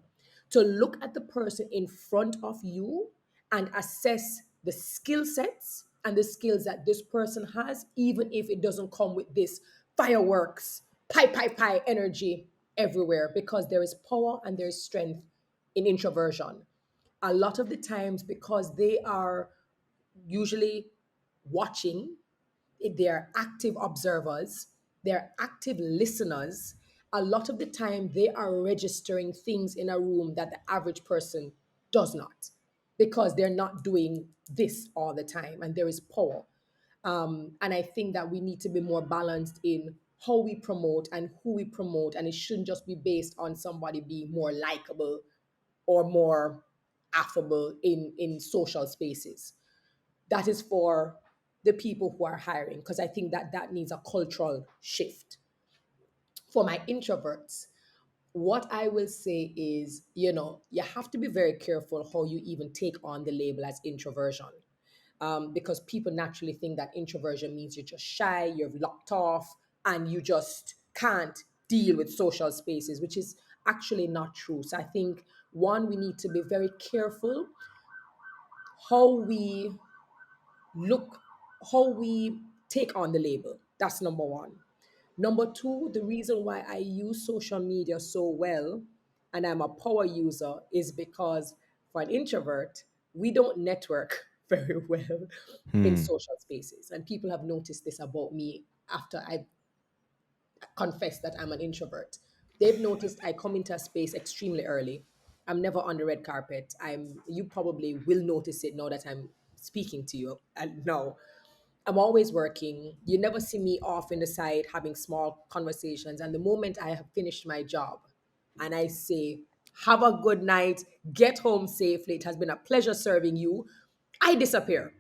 to look at the person in front of you and assess the skill sets and the skills that this person has, even if it doesn't come with this fireworks, pie energy everywhere, because there is power and there is strength in introversion. A lot of the times, because they are usually watching, they're active observers, they're active listeners. A lot of the time, they are registering things in a room that the average person does not, because they're not doing this all the time, and there is power. And I think that we need to be more balanced in how we promote and who we promote, and it shouldn't just be based on somebody being more likable or more affable in social spaces. That is for the people who are hiring, because I think that that needs a cultural shift. For my introverts, what I will say is, you have to be very careful how you even take on the label as introversion. Because people naturally think that introversion means you're just shy, you're locked off, and you just can't deal with social spaces, which is actually not true. So I think, one, we need to be very careful how we look, how we take on the label. That's number one. Number two, the reason why I use social media so well and I'm a power user is because for an introvert, we don't network very well in Hmm. social spaces. And people have noticed this about me after I confess that I'm an introvert. They've noticed I come into a space extremely early. I'm never on the red carpet. You probably will notice it now that I'm speaking to you. And no, I'm always working. You never see me off in the side having small conversations. And the moment I have finished my job and I say, have a good night, get home safely, it has been a pleasure serving you, I disappear.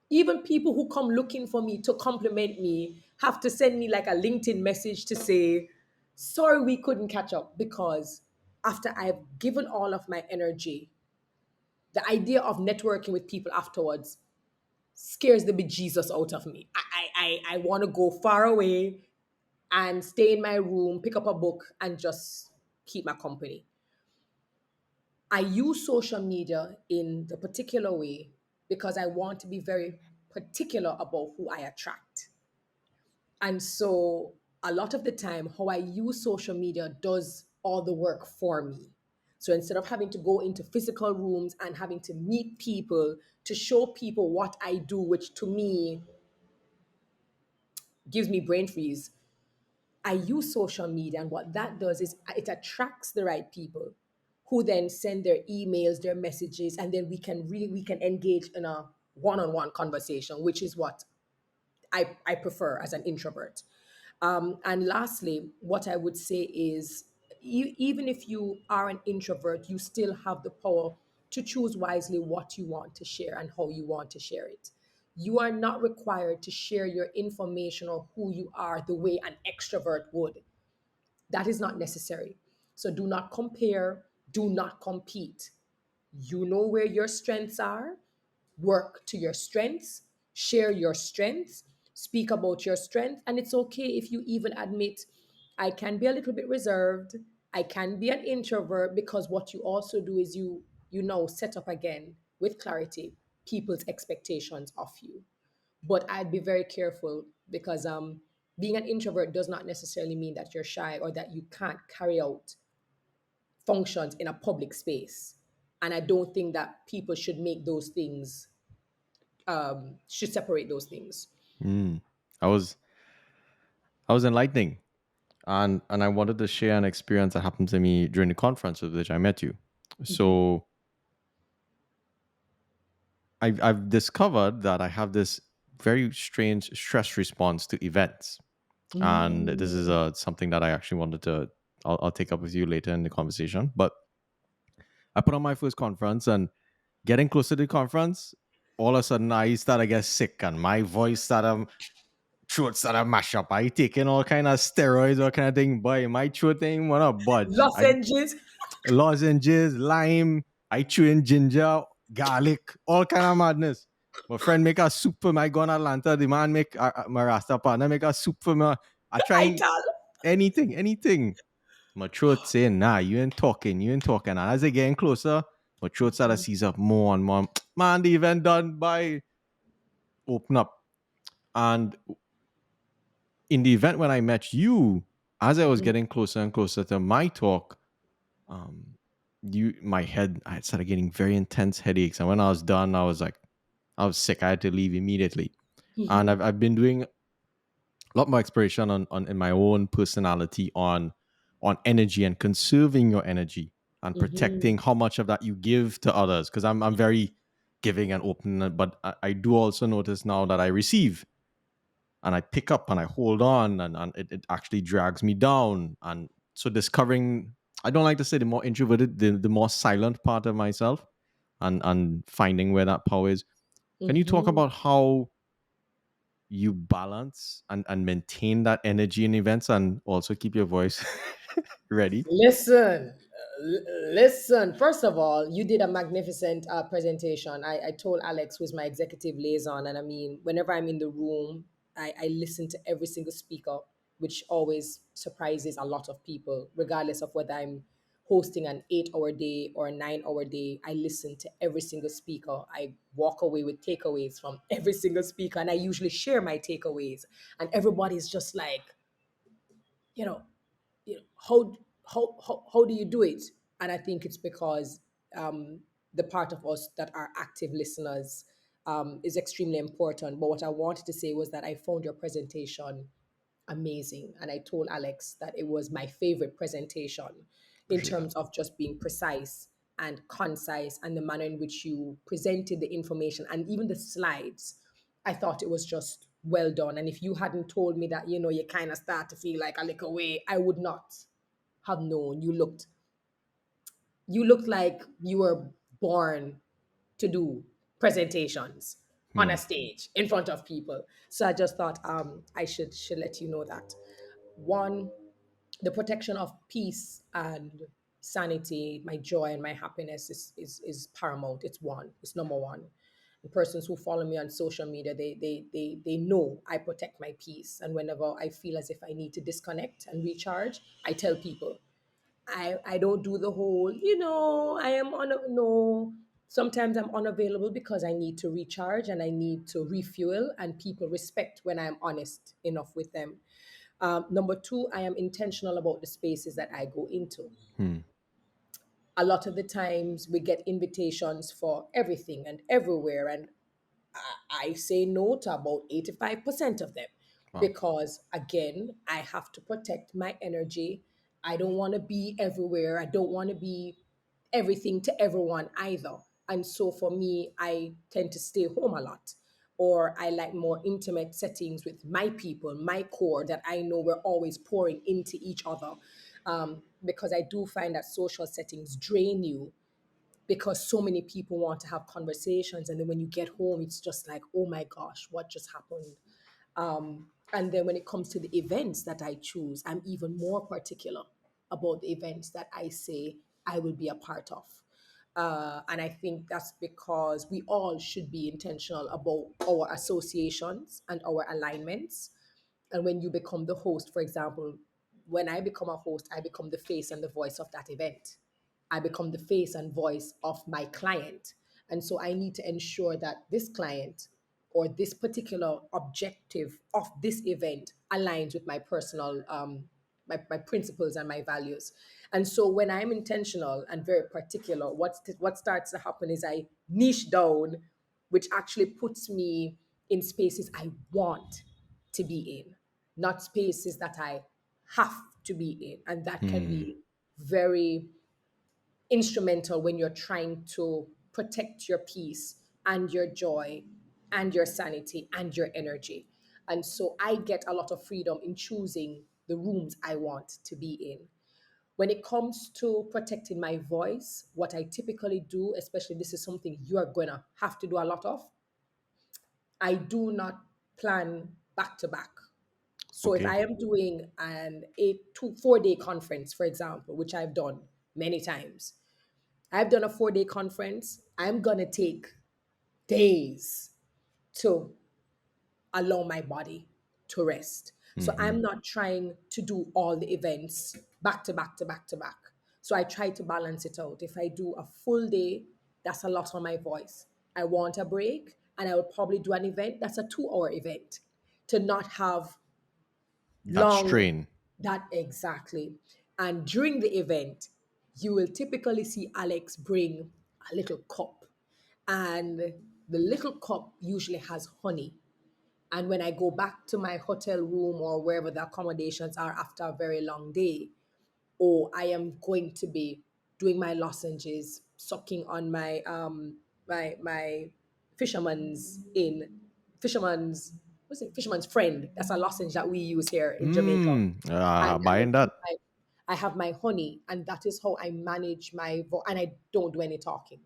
Even people who come looking for me to compliment me have to send me like a LinkedIn message to say, sorry, we couldn't catch up, because after I've given all of my energy, The idea of networking with people afterwards scares the bejesus out of me. I want to go far away and stay in my room, pick up a book, and just keep my company. I use social media in the particular way because I want to be very particular about who I attract. And so a lot of the time, how I use social media does all the work for me. So instead of having to go into physical rooms and having to meet people to show people what I do, which to me gives me brain freeze, I use social media. And what that does is it attracts the right people who then send their emails, their messages, and then we can engage in a one-on-one conversation, which is what I prefer as an introvert. And lastly, what I would say is even if you are an introvert, you still have the power to choose wisely what you want to share and how you want to share it. You are not required to share your information or who you are the way an extrovert would. That is not necessary. So do not compare, do not compete. You know where your strengths are, work to your strengths, share your strengths, speak about your strengths. And it's okay if you even admit, I can be a little bit reserved, I can be an introvert, because what you also do is you know set up again with clarity people's expectations of you. But I'd be very careful because being an introvert does not necessarily mean that you're shy or that you can't carry out functions in a public space. And I don't think that people should make those things, should separate those things. Mm. I was I was enlightening, and I wanted to share an experience that happened to me during the conference with which I met you. Mhm. So I've discovered that I have this very strange stress response to events, and this is Mm. something that I actually wanted to. I'll take up with you later in the conversation. But I put on my first conference, and getting closer to the conference, all of a sudden I started to get sick, and my voice started throat started mash up. I taking all kind of steroids, all kind of thing. Boy, my throat ain't wanna budge. I Lozenges. lozenges, lime. I chew in ginger, garlic, all kind of madness. My friend make a soup for me. I go in Atlanta. The man make my Rasta partner make a soup for me. I trying Ital. anything, anything. My throat saying, nah, you ain't talking, you ain't talking. And as they getting closer, my throat started to seize up more and more. Man, the event done by open up. And in the event when I met you, as I was getting closer and closer to my talk, um, my head, I started getting very intense headaches. And when I was done, I was sick. I had to leave immediately. And Mhm. I've been doing a lot more exploration on in my own personality on energy and conserving your energy and Mhm. protecting how much of that you give to others. Because I'm very giving and open, but I do also notice now that I receive and I pick up and I hold on, and it actually drags me down. And so discovering, I don't like to say the more introverted, the more silent part of myself, and finding where that power is. Can you talk Mhm. about how you balance and maintain that energy in events and also keep your voice ready? Listen, listen. First of all, you did a magnificent presentation. I told Alex, who's my executive liaison, and I mean, whenever I'm in the room, I listen to every single speaker, which always surprises a lot of people, regardless of whether I'm hosting an 8 hour day or a 9 hour day. I listen to every single speaker. I walk away with takeaways from every single speaker, and I usually share my takeaways. And everybody's just like, you know, how do you do it? And I think it's because the part of us that are active listeners is extremely important. But what I wanted to say was that I found your presentation amazing, and I told Alex that it was my favorite presentation in Appreciate that. terms of just being precise and concise, and the manner in which you presented the information and even the slides. I thought it was just well done. And if you hadn't told me that, you kind of start to feel like a little way, I would not have known. You looked like you were born to do presentations on Hmm. a stage in front of people. So I just thought I should let you know that. One, the protection of peace and sanity, my joy, and my happiness is paramount. It's one. It's number one. The persons who follow me on social media, they know I protect my peace. And whenever I feel as if I need to disconnect and recharge, I tell people. I don't do the whole, I am on a no. Sometimes I'm unavailable because I need to recharge and I need to refuel, and people respect when I'm honest enough with them. Number two, I am intentional about the spaces that I go into. Hmm. A lot of the times we get invitations for everything and everywhere, and I say no to about 85% of them Wow. because, again, I have to protect my energy. I don't want to be everywhere. I don't want to be everything to everyone either. And so for me, I tend to stay home a lot. Or I like more intimate settings with my people, my core that I know we're always pouring into each other. Because I do find that social settings drain you because so many people want to have conversations, and then when you get home it's just like, oh my gosh, what just happened? And then when it comes to the events that I choose, I'm even more particular about the events that I say I will be a part of. And I think that's because we all should be intentional about our associations and our alignments. And when you become the host, for example, when I become a host, I become the face and the voice of that event. I become the face and voice of my client. And so I need to ensure that this client or this particular objective of this event aligns with my personal my principles and my values. And so when I'm intentional and very particular, what starts to happen is I niche down, which actually puts me in spaces I want to be in, not spaces that I have to be in. And that can Hmm. be very instrumental when you're trying to protect your peace and your joy and your sanity and your energy. And so I get a lot of freedom in choosing the rooms I want to be in. When it comes to protecting my voice, what I typically do, especially this is something you are going to have to do a lot of, I do not plan back to back. So if Okay. I am doing an 4 day conference, for example, which I've done many times, I've done a 4 day conference. I'm going to take days to allow my body to rest. So Hmm. I'm not trying to do all the events back to back to back to back. So I try to balance it out. If I do a full day, that's a lot on my voice. I want a break, and I will probably do an event that's a 2 hour event to not have That long. strain. That exactly. And during the event, you will typically see Alex bring a little cup, and the little cup usually has honey. And when I go back to my hotel room or wherever the accommodations are after a very long day, or I am going to be doing my lozenges, sucking on my fisherman's what's it, fisherman's friend. That's a lozenge that we use here in Jamaica. Hmm. And Buying that. I have my honey, and that is how I manage my and I don't do any talking.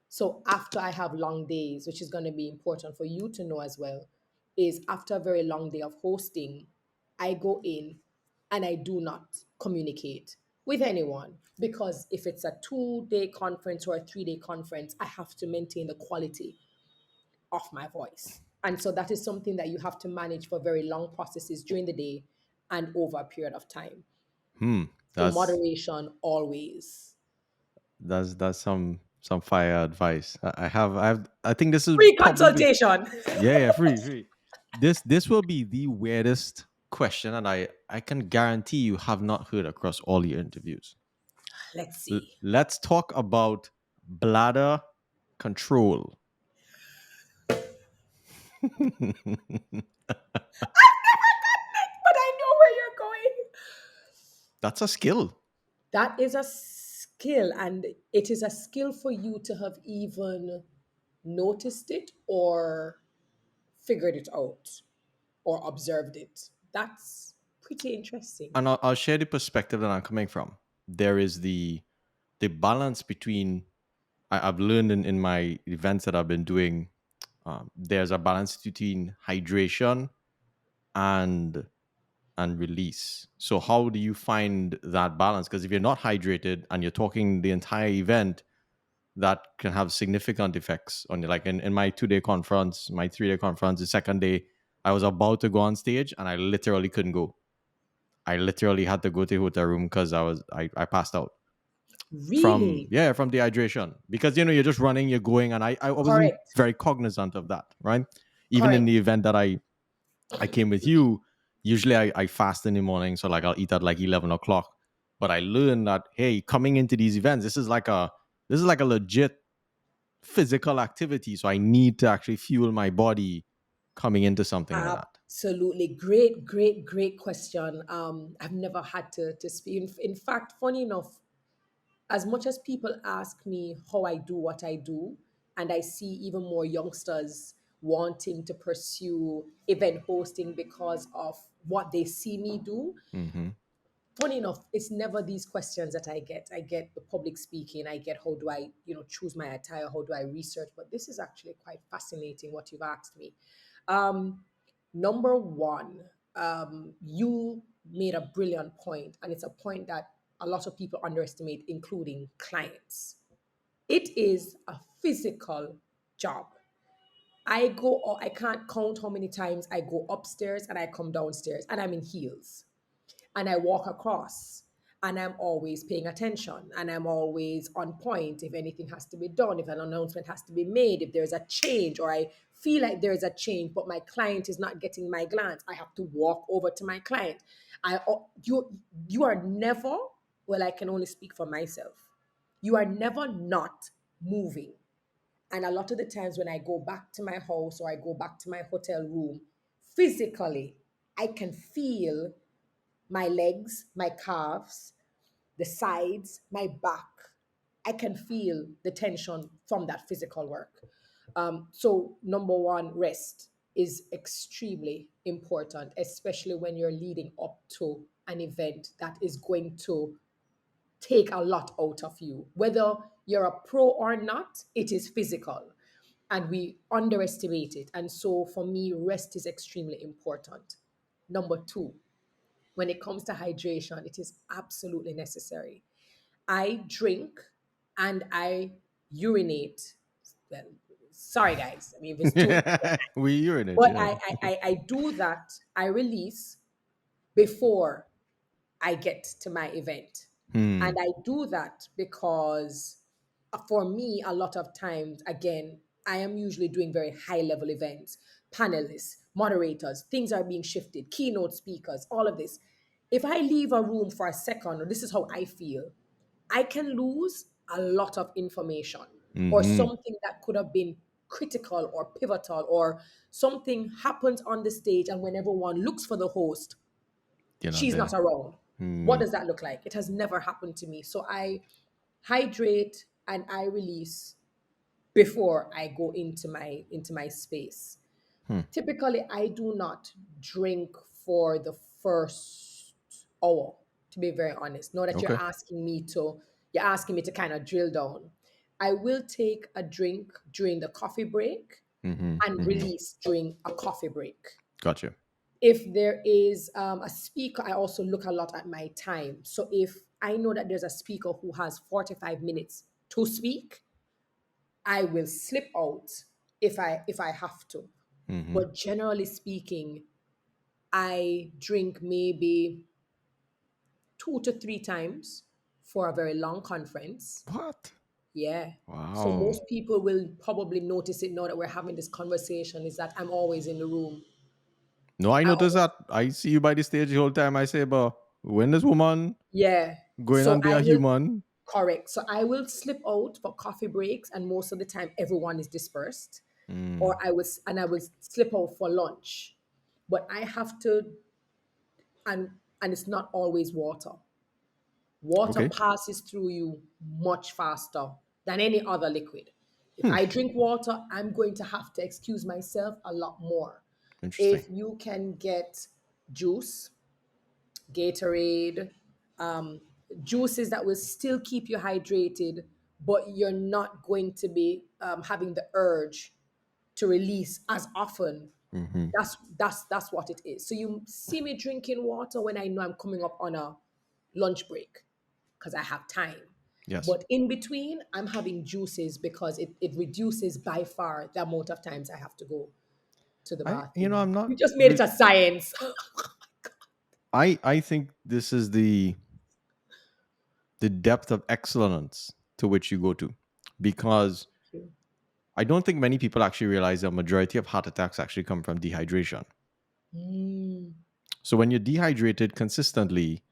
So after I have long days, which is going to be important for you to know as well, is after a very long day of hosting, I go in and I do not communicate with anyone, because if it's a 2 day conference or a 3 day conference, I have to maintain the quality of my voice. And so that is something that you have to manage for very long processes during the day and over a period of time. Hmm. So That's moderation always. that's some fire advice. I think this is Free probably, consultation. yeah, yeah, free. This will be the weirdest question, and I can guarantee you have not heard across all your interviews. Let's see. Let's talk about bladder control. But I know where you're going. That's a skill. That is a skill, and it is a skill for you to have even noticed it or figured it out or observed it. That's pretty interesting. And I'll share the perspective that I'm coming from. There is the balance between, I've learned in my events that I've been doing. There's a balance between hydration and and release. So how do you find that balance? Because if you're not hydrated and you're talking the entire event, that can have significant effects on you. Like in my 2 day conference, my 3 day conference, the second day, I was about to go on stage and I literally couldn't go. I literally had to go to the hotel room because I passed out from, Really? yeah, from dehydration. Because you're just running, you're going, and I wasn't Correct. very cognizant of that, right? Even in Correct. the event that I came with you, usually I fast in the morning, so like I'll eat at like 11 o'clock. But I learned that, hey, coming into these events, this is like a legit physical activity. So I need to actually fuel my body coming into something like that. Absolutely. Great, great, great question. I've never had to speak. In fact, funny enough, as much as people ask me how I do what I do, and I see even more youngsters wanting to pursue event hosting because of what they see me do, Mm-hmm. funny enough, it's never these questions that I get. I get the public speaking, I get how do I, choose my attire, how do I research, but this is actually quite fascinating what you've asked me. Um, Number one, you made a brilliant point, and it's a point that a lot of people underestimate, including clients. It is a physical job. I can't count how many times I go upstairs and I come downstairs and I'm in heels and I walk across and I'm always paying attention and I'm always on point if anything has to be done, if an announcement has to be made, if there's a change or I feel like there's a change, but my client is not getting my glance. I have to walk over to my client. You are never, well, I can only speak for myself. You are never not moving. And a lot of the times when I go back to my house or I go back to my hotel room, physically, I can feel my legs, my calves, the sides, my back. I can feel the tension from that physical work. So, number one, rest is extremely important, especially when you're leading up to an event that is going to take a lot out of you. Whether you're a pro or not, it is physical and we underestimate it. And so, for me, rest is extremely important. Number two, when it comes to hydration, it is absolutely necessary. I drink and I urinate. Well, sorry, guys. I mean, if it's too, We urinate, but yeah. I do that. I release before I get to my event. Hmm. And I do that because for me, a lot of times, again, I am usually doing very high level events, panelists, moderators, things are being shifted, keynote speakers, all of this. If I leave a room for a second, or this is how I feel, I can lose a lot of information or Mm-hmm. something that could have been critical or pivotal, or something happens on the stage, and when everyone looks for the host, You're not she's not there. around. What Hmm. does that look like? It has never happened to me. So I hydrate and I release before I go into my space. Hmm. Typically, I do not drink for the first hour, to be very honest. Now that Okay. you're asking me to kind of drill down. I will take a drink during the coffee break Mm-hmm. and Mm-hmm. release during a coffee break. Gotcha. If there is a speaker, I also look a lot at my time. So if I know that there's a speaker who has 45 minutes to speak, I will slip out if I have to. Mm-hmm. But generally speaking, I drink maybe 2 to 3 times for a very long conference. What? Yeah. So Wow. most people will probably notice it now that we're having this conversation, is that I'm always in the room. No, I I noticed always, that. I see you by the stage the whole time. I say, but when this woman yeah. going So on be I a will human? Correct. So I will slip out for coffee breaks, and most of the time everyone is dispersed. Or Mm. I will slip out for lunch. But I have to, and it's not always water. Water Okay. passes through you much faster than any other liquid. If Hmm. I drink water, I'm going to have to excuse myself a lot more. Interesting. If you can get juice, Gatorade, um, juices that will still keep you hydrated, but you're not going to be having the urge to release as often. Mm-hmm. That's what it is. So you see me drinking water when I know I'm coming up on a lunch break because I have time. Yes. But in between, I'm having juices because it reduces by far the amount of times I have to go to the bathroom. I'm not. You just made it a science. I think this is the depth of excellence to which you go to, because I don't think many people actually realize the majority of heart attacks actually come from dehydration. Mm, So when you're dehydrated consistently,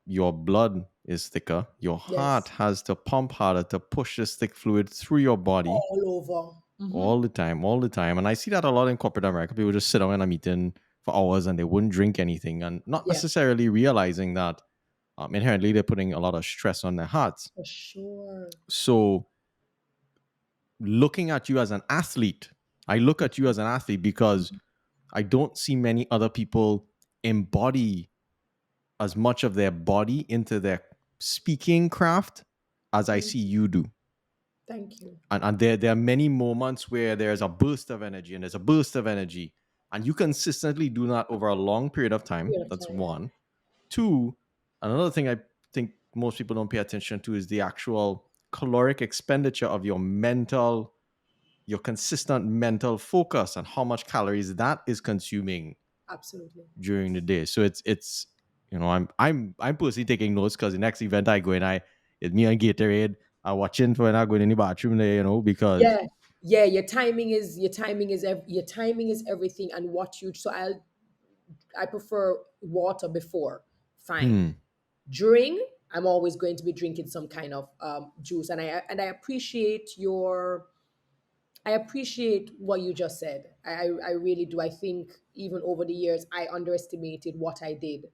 your blood is thicker. Your heart yes, has to pump harder to push this thick fluid through your body all over. all the time, all the time. And I see that a lot in corporate America. People just sit down in a meeting for hours and they wouldn't drink anything, and not Yeah, necessarily realizing that inherently they're putting a lot of stress on their hearts. for sure. So looking at you as an athlete, I look at you as an athlete because I don't see many other people embody as much of their body into their speaking craft as I Thank see you. you do. Thank you. And there are many moments where there's a burst of energy and there's a burst of energy. And you consistently do that over a long period of time. Period of That's time. one. Two, another thing I think most people don't pay attention to is the actual caloric expenditure of your consistent mental focus and how much calories that is consuming Absolutely. during the day. So it's I'm personally taking notes because the next event I go in, it's me and Gatorade. I'm watching for when I go in the bathroom there, because Yeah. Yeah, your timing is everything and what you so I prefer water before. Fine. hmm, During, I'm always going to be drinking some kind of juice, and I appreciate I appreciate what you just said. I really do. I think even over the years, I underestimated what I did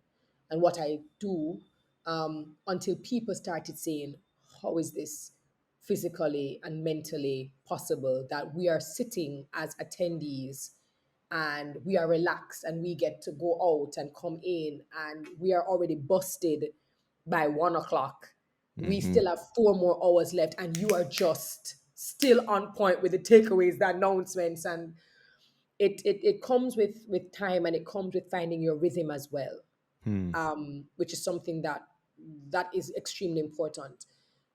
and what I do until people started saying, how is this physically and mentally possible that we are sitting as attendees and we are relaxed and we get to go out and come in and we are already busted by 1 o'clock. We hmm, still have 4 more hours left and you are just still on point with the takeaways, the announcements, and it comes with time and it comes with finding your rhythm as well, hmm, which is something that is extremely important,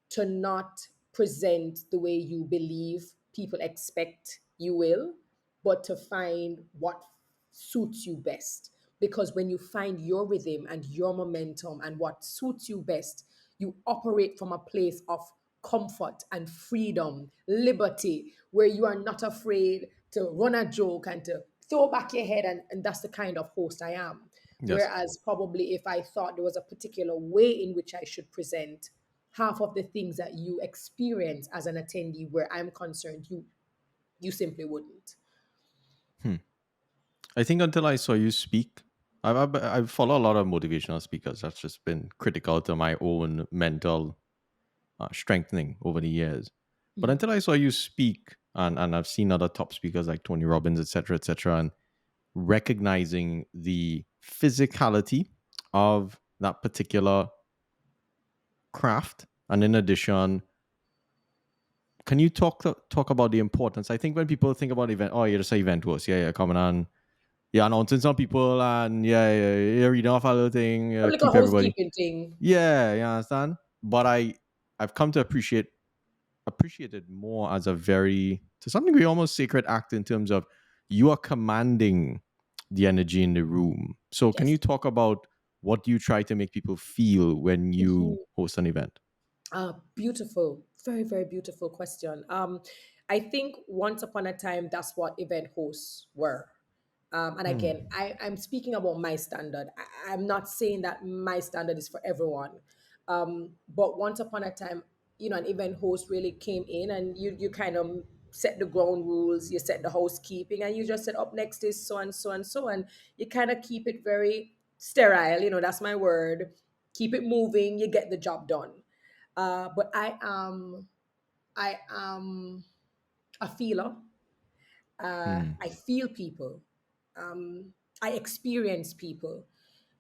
to not present the way you believe people expect you will, but to find what suits you best. Because when you find your rhythm and your momentum and what suits you best, you operate from a place of comfort and freedom, liberty, where you are not afraid to run a joke and to throw back your head. And that's the kind of host I am. yes, Whereas, probably if I thought there was a particular way in which I should present, half of the things that you experience as an attendee, where I'm concerned, you simply wouldn't. hmm. I think until I saw you speak, I follow a lot of motivational speakers. That's just been critical to my own mental strengthening over the years. But until I saw you speak, and I've seen other top speakers like Tony Robbins, etc., and recognizing the physicality of that particular craft, and in addition, can you talk about the importance? I think when people think about event, oh, you're just an event host, yeah, coming on, yeah, announcing some people, and yeah, you're reading off a little thing, A little keep everybody, housekeeping thing. yeah, you understand. But I've come to appreciate it more as a very, to some degree, almost sacred act in terms of you are commanding the energy in the room. So can you Yes. talk about what you try to make people feel when you host an event? Beautiful, very, very beautiful question. I think once upon a time, that's what event hosts were. And again, Hmm. I'm speaking about my standard. I'm not saying that my standard is for everyone. But once upon a time, an event host really came in and you kind of set the ground rules, you set the housekeeping, and you just said up next is so and so and so. And you kind of keep it very sterile, that's my word. Keep it moving, you get the job done. But I am a feeler. Hmm. I feel people. I experience people,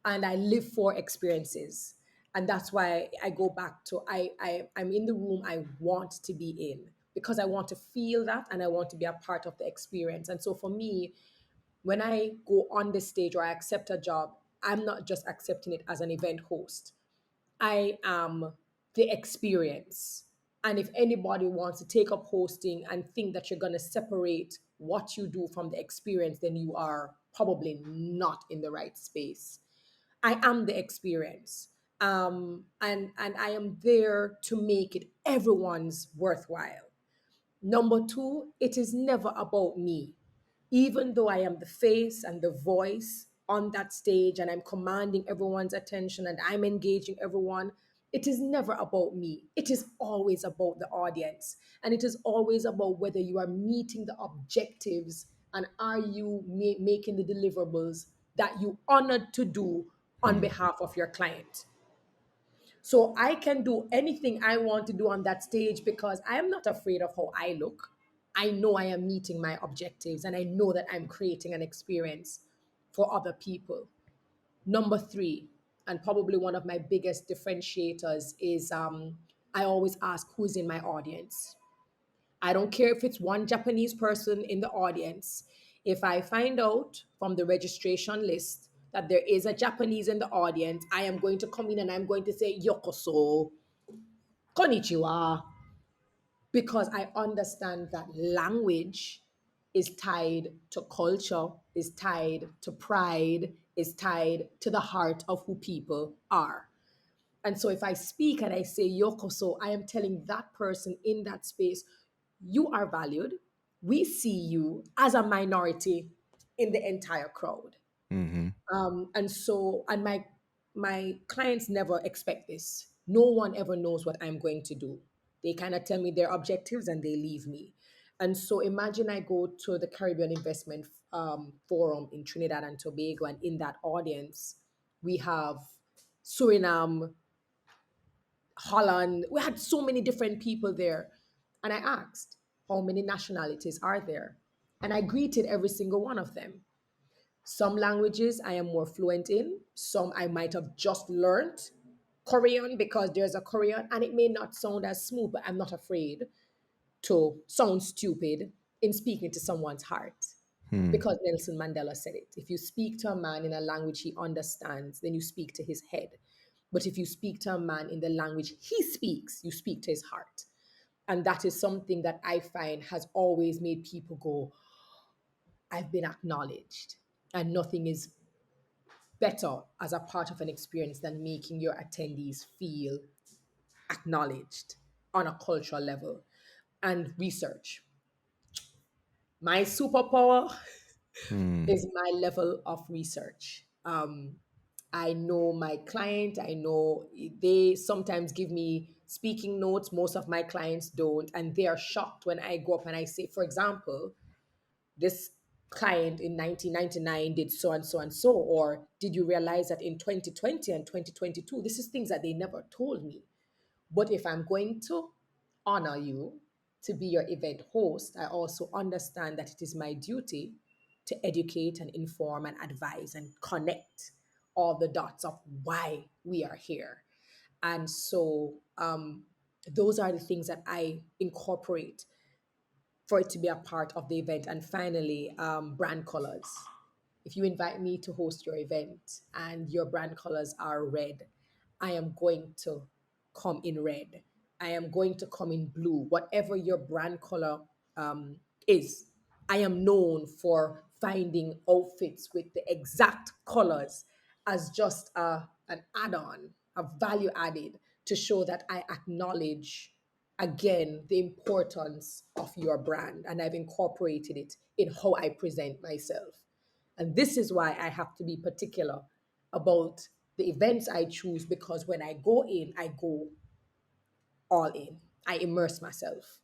and I live for experiences. And that's why I go back to I'm in the room I want to be in because I want to feel that and I want to be a part of the experience. And so for me, When I go on the stage or I accept a job, I'm not just accepting it as an event host. I am the experience. And if anybody wants to take up hosting and think that you're going to separate what you do from the experience, then you are probably not in the right space. I am the experience. And I am there to make it everyone's worthwhile. Number two, it is never about me. Even though I am the face and the voice on that stage and I'm commanding everyone's attention and I'm engaging everyone, it is never about me. It is always about the audience. And it is always about whether you are meeting the objectives and are you making the deliverables that you honored to do on Hmm. behalf of your client. So I can do anything I want to do on that stage because I am not afraid of how I look. I know I am meeting my objectives and I know that I'm creating an experience for other people. Number three, and probably one of my biggest differentiators, is I always ask who's in my audience. I don't care if it's one Japanese person in the audience. If I find out from the registration list that there is a Japanese in the audience, I am going to come in and I'm going to say yokoso, konnichiwa, because I understand that language is tied to culture, is tied to pride, is tied to the heart of who people are. And so if I speak and I say yokoso, I am telling that person in that space, you are valued. We see you as a minority in the entire crowd. Mm-hmm. And my clients never expect this. No one ever knows what I'm going to do. They kind of tell me their objectives and they leave me. And so imagine I go to the Caribbean Investment Forum in Trinidad and Tobago, and in that audience, we have Suriname, Holland. We had so many different people there. And I asked, how many nationalities are there? And I greeted every single one of them. Some languages I am more fluent in, some I might have just learned Korean because there's a Korean and it may not sound as smooth, but I'm not afraid to sound stupid in speaking to someone's heart. Hmm. Because Nelson Mandela said it. If you speak to a man in a language he understands, then you speak to his head. But if you speak to a man in the language he speaks, you speak to his heart. And that is something that I find has always made people go, I've been acknowledged. And nothing is better as a part of an experience than making your attendees feel acknowledged on a cultural level. And research. My superpower Hmm. is my level of research. I know my client, I know they sometimes give me speaking notes. Most of my clients don't. And they are shocked when I go up and I say, for example, this client in 1999 did so and so and so, or did you realize that in 2020 and 2022, this is things that they never told me. But if I'm going to honor you to be your event host, I also understand that it is my duty to educate and inform and advise and connect all the dots of why we are here. And so those are the things that I incorporate for it to be a part of the event. And finally, brand colors. If you invite me to host your event and your brand colors are red, I am going to come in red. I am going to come in blue. Whatever your brand color is, I am known for finding outfits with the exact colors as just an add on, a value added to show that I acknowledge again the importance of your brand and I've incorporated it in how I present myself. And this is why I have to be particular about the events I choose because when I go in, I go all in. I immerse myself.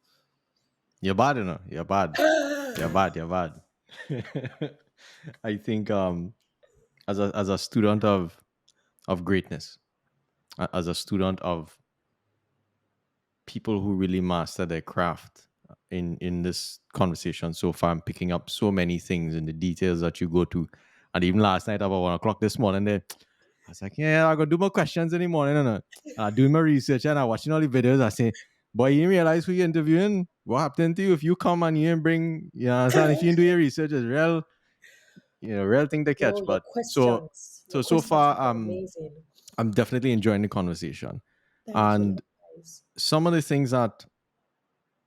You're bad, you know. You're bad. You're bad. You're bad. I think as a student of greatness, as a student of people who really master their craft in this conversation so far, I'm picking up so many things in the details that you go to. And even last night about 1 o'clock this morning, there I was like, yeah, I gotta do my questions in the morning, and I doing my research and I watching all the videos. I say, boy, you didn't realize who you're interviewing. What happened to you if you come and you didn't bring, you know, what I'm saying? If you didn't do your research, it's real. real thing to Oh, catch. your But so questions. Your so questions far, have been amazing. I'm definitely enjoying the conversation. Thank you, And guys. some of the things that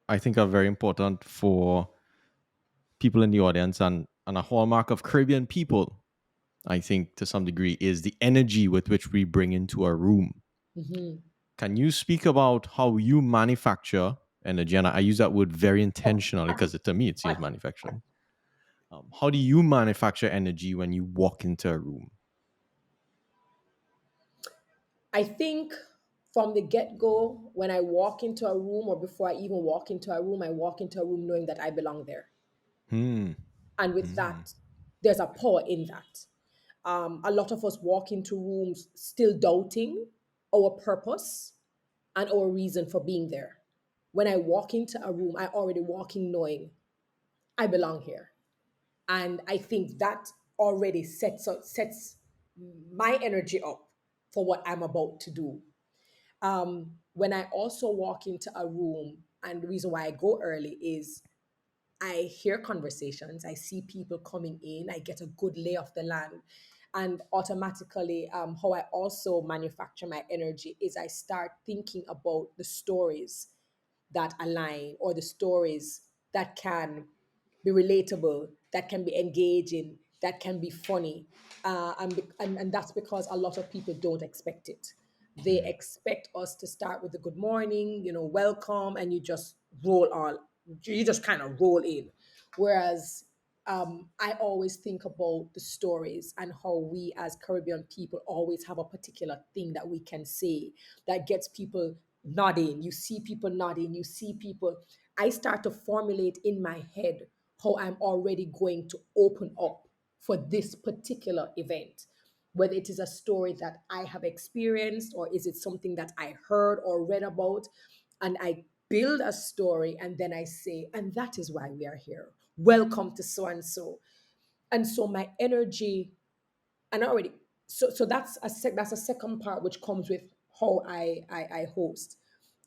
I think are very important for people in the audience, and a hallmark of Caribbean people, I think to some degree, is the energy with which we bring into a room. Hmm. Can you speak about how you manufacture energy? And I use that word very intentionally because to me it seems manufacturing. How do you manufacture energy when you walk into a room? I think from the get go, when I walk into a room or before I even walk into a room, I walk into a room knowing that I belong there. Hmm. And with Hmm. that, there's a power in that. A lot of us walk into rooms still doubting our purpose and our reason for being there. When I walk into a room, I already walk in knowing I belong here. And I think that already sets my energy up for what I'm about to do. When I also walk into a room, and the reason why I go early is I hear conversations, I see people coming in, I get a good lay of the land. And automatically, how I also manufacture my energy is I start thinking about the stories that align or the stories that can be relatable, that can be engaging, that can be funny. And that's because a lot of people don't expect it. They expect us to start with the good morning, welcome, and you just roll on. You just kind of roll in. Whereas I always think about the stories and how we as Caribbean people always have a particular thing that we can say that gets people nodding. You see people nodding, you see people. I start to formulate in my head how I'm already going to open up for this particular event. Whether it is a story that I have experienced or is it something that I heard or read about. And I build a story and then I say, and that is why we are here. Welcome to so and so. And so my energy, and I already, so that's a second part which comes with how I host.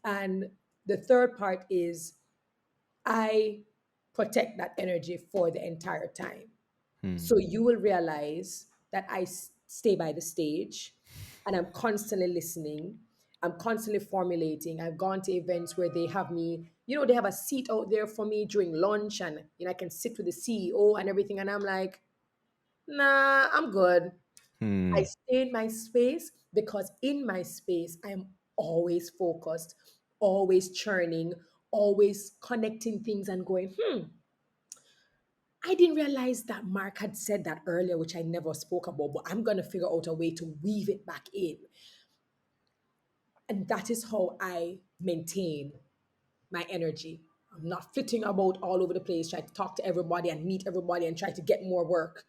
And the third part is I protect that energy for the entire time. Hmm. So you will realize that stay by the stage and I'm constantly listening. I'm constantly formulating. I've gone to events where they have me, they have a seat out there for me during lunch and, I can sit with the CEO and everything. And I'm like, nah, I'm good. I Hmm. stay in my space because in my space, I am always focused, always churning, always connecting things and going, I didn't realize that Mark had said that earlier, which I never spoke about, but I'm going to figure out a way to weave it back in. And that is how I maintain my energy. I'm not flitting about all over the place, trying to talk to everybody and meet everybody and try to get more work.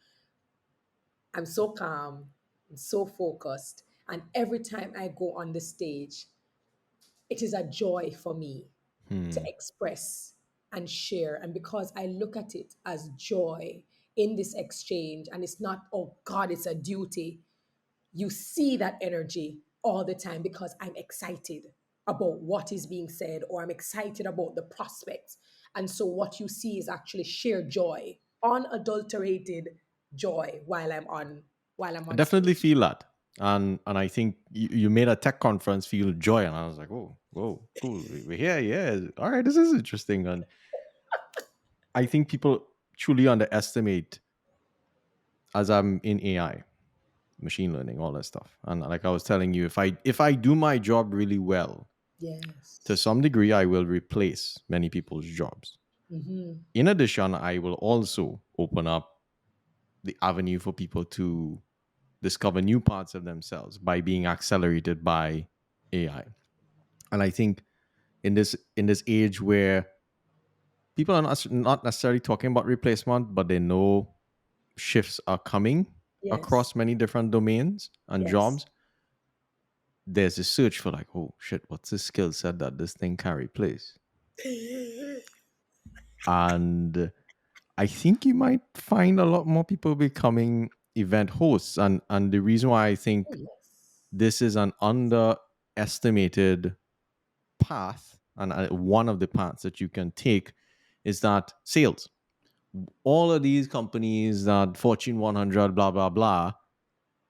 I'm so calm, I'm so focused. And every time I go on the stage, it is a joy for me to Hmm. express and share. And because I look at it as joy in this exchange, and it's not, oh God, it's a duty, you see that energy all the time because I'm excited about what is being said or I'm excited about the prospects. And so what you see is actually sheer joy, unadulterated joy while I'm I on definitely stage. feel that. And I think you made a tech conference feel joy. And I was like, oh, whoa, cool. We're here. Yeah. All right. This is interesting. And I think people truly underestimate, as I'm in AI, machine learning, all that stuff. And like I was telling you, if I do my job really well, to Yes. some degree, I will replace many people's jobs. Hmm. In addition, I will also open up the avenue for people to discover new parts of themselves by being accelerated by AI. And I think in this age where people are not necessarily talking about replacement, but they know shifts are coming Yes. across many different domains and Yes. jobs, there's a search for like, oh shit, what's the skill set that this thing can replace? And I think you might find a lot more people becoming event hosts. And the reason why I Oh, think yes. this is an underestimated path, and one of the paths that you can take, is that sales. All of these companies that Fortune 100, blah, blah, blah,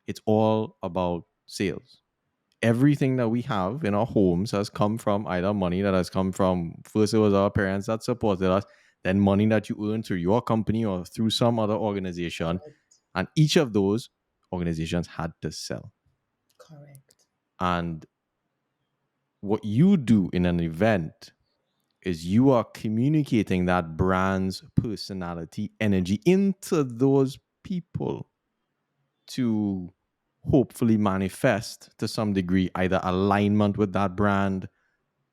it's all about sales. Everything that we have in our homes has come from either money that has come from, first it was our parents that supported us, then money that you earn through your company or through some other organization. Correct. And each of those organizations had to sell. Correct. And what you do in an event is you are communicating that brand's personality, energy into those people to hopefully manifest to some degree either alignment with that brand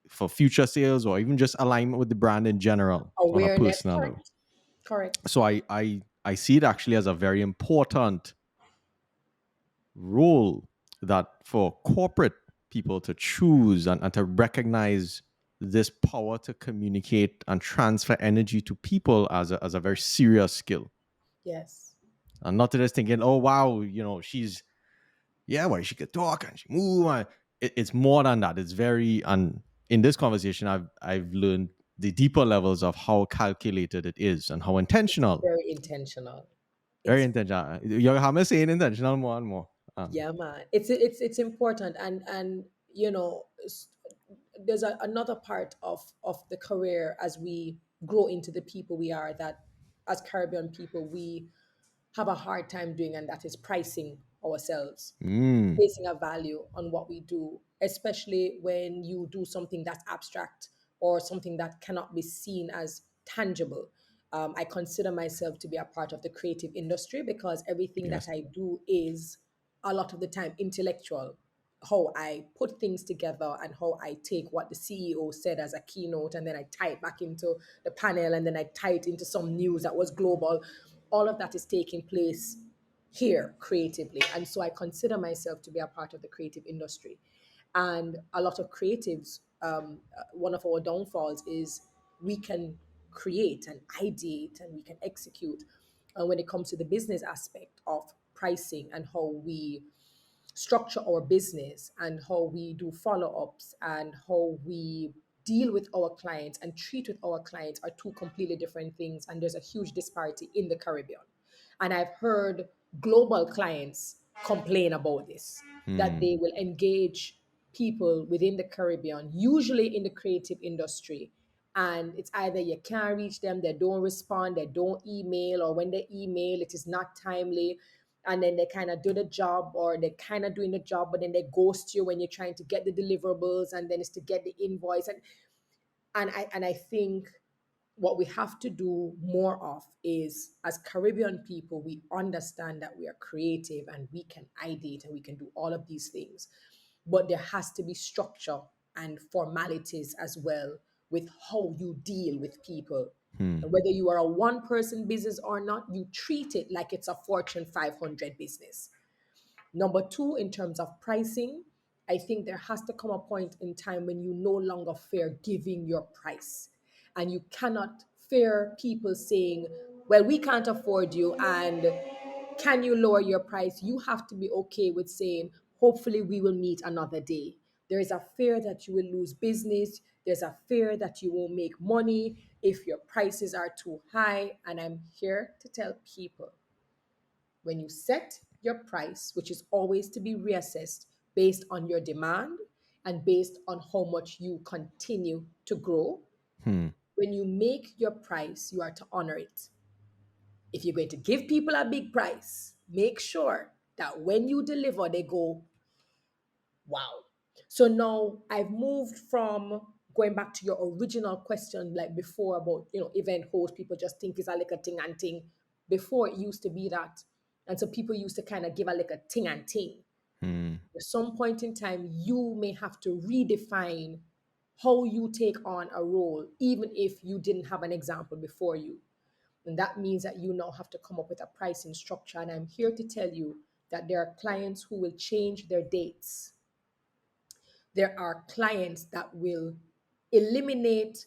for future sales or even just alignment with the brand in general on a Awareness. personal level. Correct. Correct. So I see it actually as a very important role that for corporate people to choose and to recognize this power to communicate and transfer energy to people as a very serious skill. Yes. And not to just thinking, oh wow, she's well, she could talk and she move. And it's more than that. It's very, and in this conversation, I've learned the deeper levels of how calculated it is and how It's intentional. very intentional. Very It's intentional. You're having saying intentional more and more. Yeah, man. It's important, and there's another part of the career as we grow into the people we are, that as Caribbean people we have a hard time doing, and that is pricing ourselves, Mm, placing a value on what we do, especially when you do something that's abstract or something that cannot be seen as tangible. I consider myself to be a part of the creative industry because everything that yes. I do is a lot of the time intellectual. How I put things together and how I take what the CEO said as a keynote and then I tie it back into the panel and then I tie it into some news that was global. All of that is taking place here creatively. And so I consider myself to be a part of the creative industry. And a lot of creatives, one of our downfalls is we can create and ideate and we can execute. And when it comes to the business aspect of pricing and how we structure our business and how we do follow-ups and how we deal with our clients and treat with our clients are two completely different things, and there's a huge disparity in the Caribbean. And I've heard global clients complain about this, that Hmm. they will engage people within the Caribbean, usually in the creative industry, and it's either you can't reach them, they don't respond, they don't email, or when they email it is not timely, and then they kind of do the job, or they're kind of doing the job but then they ghost you when you're trying to get the deliverables, and then it's to get the invoice. And I think what we have to do more of is, as Caribbean people, we understand that we are creative and we can ideate and we can do all of these things, but there has to be structure and formalities as well with how you deal with people. Hmm. And whether you are a one person business or not, you treat it like it's a Fortune 500 business. Number two, in terms of pricing, I think there has to come a point in time when you no longer fear giving your price. And you cannot fear people saying, well, we can't afford you and can you lower your price? You have to be okay with saying, hopefully, we will meet another day. There is a fear that you will lose business. There's a fear that you won't make money if your prices are too high. And I'm here to tell people, when you set your price, which is always to be reassessed based on your demand and based on how much you continue to grow, Hmm. when you make your price, you are to honor it. If you're going to give people a big price, make sure that when you deliver, they go, wow. So now I've moved from going back to your original question, like before, about event host, people just think it's a like a thing and thing. Before it used to be that. And so people used to kind of give a like a thing and thing. Hmm. At some point in time, you may have to redefine how you take on a role, even if you didn't have an example before you. And that means that you now have to come up with a pricing structure. And I'm here to tell you that there are clients who will change their dates. There are clients that will eliminate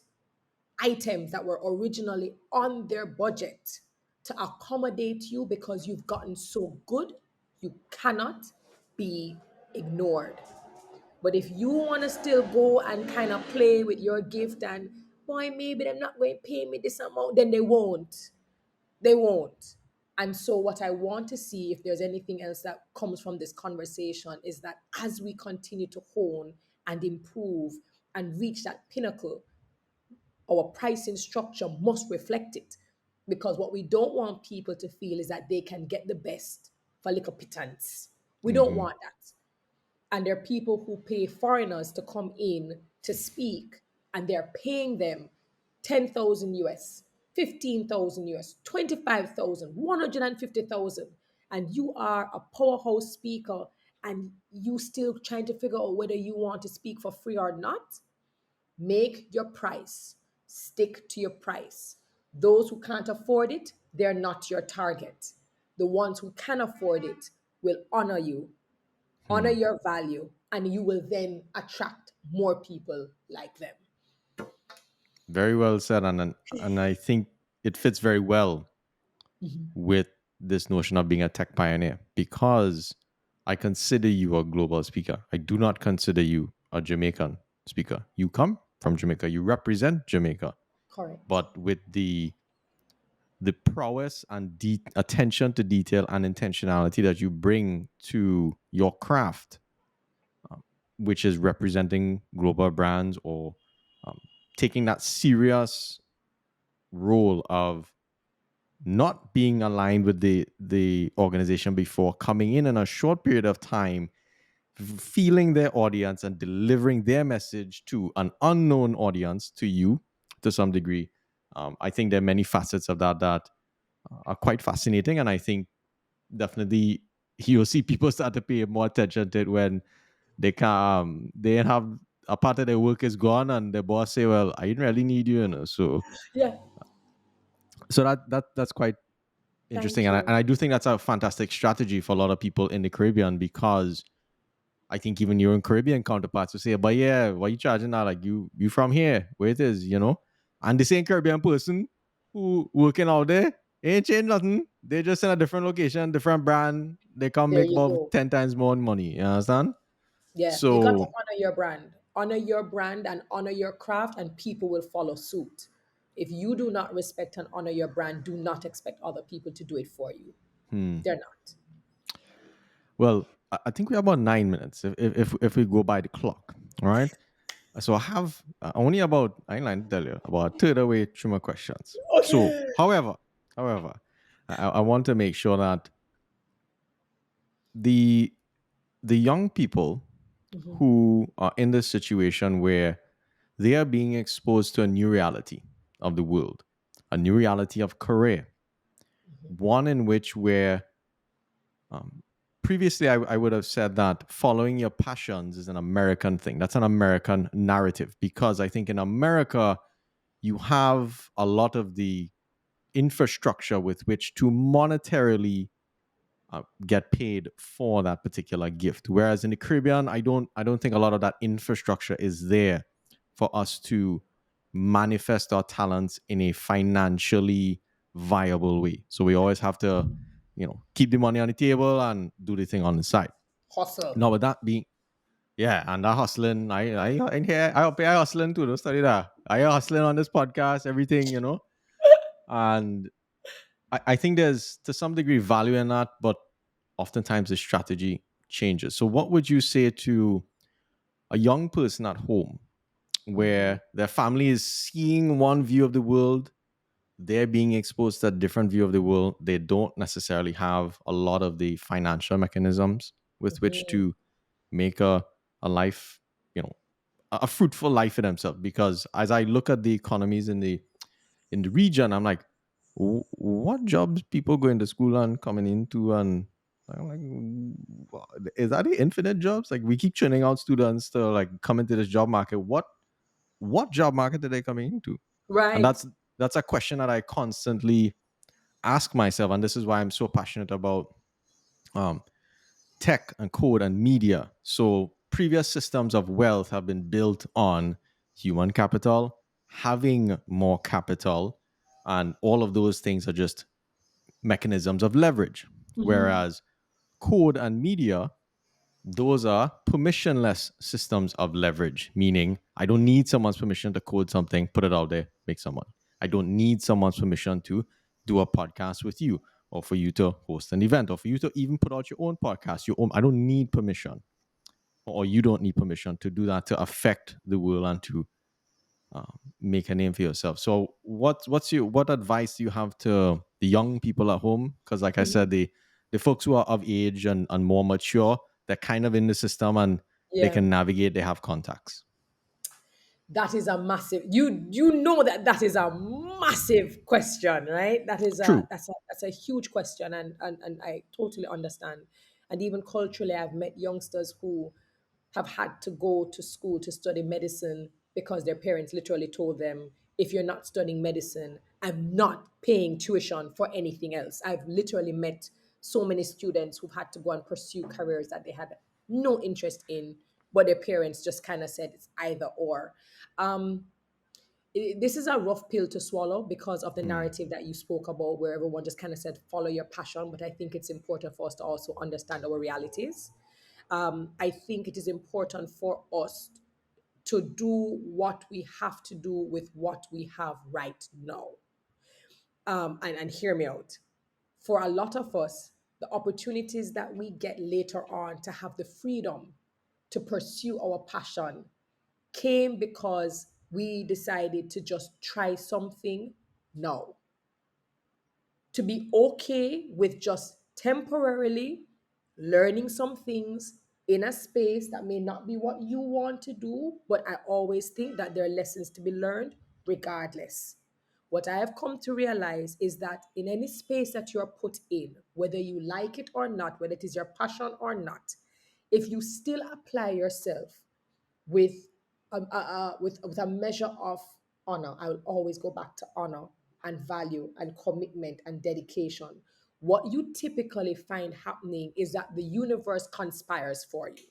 items that were originally on their budget to accommodate you because you've gotten so good, you cannot be ignored. But if you want to still go and kind of play with your gift and, boy, maybe they're not going to pay me this amount, then they won't. They won't. And so, what I want to see, if there's anything else that comes from this conversation, is that as we continue to hone and improve and reach that pinnacle, our pricing structure must reflect it. Because what we don't want people to feel is that they can get the best for little pittance. We don't Mm-hmm. want that. And there are people who pay foreigners to come in to speak, and they're paying them 10,000 US, 15,000 US, 25,000, 150,000, and you are a powerhouse speaker and you still trying to figure out whether you want to speak for free or not. Make your price, stick to your price. Those who can't afford it, they're not your target. The ones who can afford it will honor you, honor Hmm. your value, and you will then attract more people like them. Very well said, and I think it fits very well with this notion of being a tech pioneer because I consider you a global speaker. I do not consider you a Jamaican speaker. You come from Jamaica, you represent Jamaica, Correct. but with the prowess and attention to detail and intentionality that you bring to your craft, which is representing global brands or um, taking that serious role of not being aligned with the organization before coming in a short period of time, feeling their audience and delivering their message to an unknown audience, to you to some degree. I think there are many facets of that are quite fascinating, and I think definitely you'll see people start to pay more attention to it when they have a part of their work is gone and the boss say, well, I didn't really need you, you know. Yeah. So that's quite interesting, Thank and you. I do think that's a fantastic strategy for a lot of people in the Caribbean because I think even your Caribbean counterparts will say, but yeah, why you charging that? Like you from here, where it is, you know? And the same Caribbean person who working out there ain't changed nothing. They just in a different location, different brand. They come There make you about go. 10 times more money. You understand? Yeah. You got to So honor your brand. Honor your brand and honor your craft, and people will follow suit. If you do not respect and honor your brand, do not expect other people to do it for you. They're not. well, I think we have about 9 minutes if we go by the clock. All right. So I have only about I ain't tell you about a third away through my questions. So, Okay. however, I want to make sure that the the young people who are in this situation where they are being exposed to a new reality of the world, a new reality of career, one in which where previously I would have said that following your passions is an American thing. That's an American narrative because I think in America you have a lot of the infrastructure with which to monetarily get paid for that particular gift. Whereas in the Caribbean, I don't think a lot of that infrastructure is there for us to manifest our talents in a financially viable way. So we always have to, keep the money on the table and do the thing on the side. Hustle. Now with that being, yeah, and that hustling, I in here I hustling too. Don't study that. I hustling on this podcast, everything, and I think there's to some degree value in that, but oftentimes the strategy changes. So, what would you say to a young person at home where their family is seeing one view of the world, they're being exposed to a different view of the world, they don't necessarily have a lot of the financial mechanisms with which to make a life, a fruitful life for themselves? Because as I look at the economies in the region, I'm like, what jobs people going to school and coming into, and I'm like, is that the infinite jobs? Like we keep churning out students to like come into this job market. What job market are they coming into? And Right. that's a question that I constantly ask myself, and this is why I'm so passionate about um, tech and code and media. So previous systems of wealth have been built on human capital, having more capital, and all of those things are just mechanisms of leverage. Whereas code and media, those are permissionless systems of leverage, meaning I don't need someone's permission to code something, put it out there, make some money. I don't need someone's permission to do a podcast with you, or for you to host an event, or for you to even put out your own podcast, your own. I don't need permission, or you don't need permission to do that to affect the world and to make a name for yourself. So, what advice do you have to the young people at home? Because, like I said, Mhm. the folks who are of age and more mature, they're kind of in the system and they Yeah. can navigate. They have contacts. That is a massive, you know, that is a massive question, right? That is a True. that's a huge question, and I totally understand. And even culturally, I've met youngsters who have had to go to school to study medicine because their parents literally told them, if you're not studying medicine, I'm not paying tuition for anything else. I've literally met so many students who've had to go and pursue careers that they had no interest in, but their parents just kind of said it's either or. Um, this is a rough pill to swallow because of the Mm, narrative that you spoke about, where everyone just kind of said, follow your passion. But I think it's important for us to also understand our realities. I think it is important for us to do what we have to do with what we have right now. And hear me out. For a lot of us, the opportunities that we get later on to have the freedom to pursue our passion came because we decided to just try something now, to be okay with just temporarily learning some things in a space that may not be what you want to do, but I always think that there are lessons to be learned regardless. What I have come to realize is that in any space that you're put in, whether you like it or not, whether it is your passion or not, if you still apply yourself with with a measure of honor. I will always go back to honor and value and commitment and dedication. What you typically find happening is that the universe conspires for you.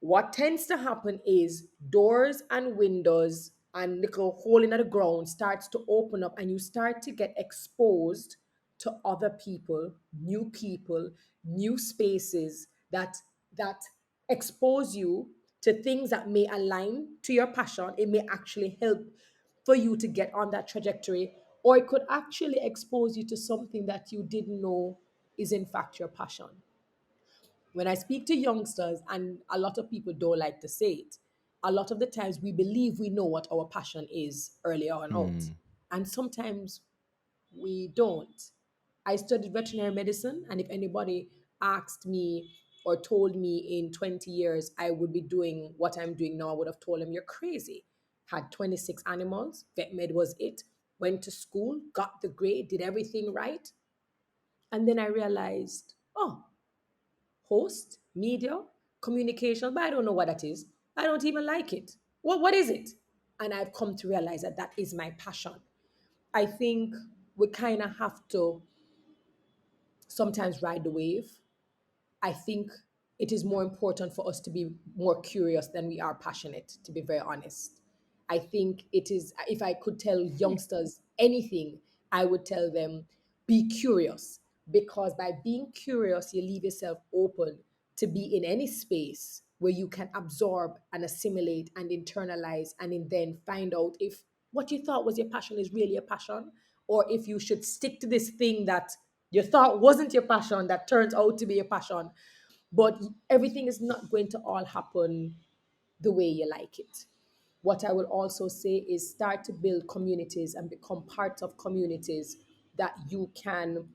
What tends to happen is doors and windows and little hole in the ground starts to open up, and you start to get exposed to other people, new spaces that expose you to things that may align to your passion. It may actually help for you to get on that trajectory, or it could actually expose you to something that you didn't know is in fact your passion. When I speak to youngsters, and a lot of people don't like to say it, a lot of the times we believe we know what our passion is early on out. mm, And sometimes we don't. I studied veterinary medicine, and if anybody asked me or told me in 20 years I would be doing what I'm doing now, I would have told them, you're crazy. Had 26 animals, vet med was it. Went to school, got the grade, did everything right. And then I realized, oh, host, media, communication, but I don't know what that is. I don't even like it. What is it? And I've come to realize that that is my passion. I think we kind of have to sometimes ride the wave. I think it is more important for us to be more curious than we are passionate, to be very honest. I think it is, if I could tell youngsters anything, I would tell them be curious, because by being curious, you leave yourself open to be in any space where you can absorb and assimilate and internalize, and then find out if what you thought was your passion is really a passion, or if you should stick to this thing that you thought wasn't your passion that turns out to be your passion. But everything is not going to all happen the way you like it. What I will also say is start to build communities and become part of communities that you can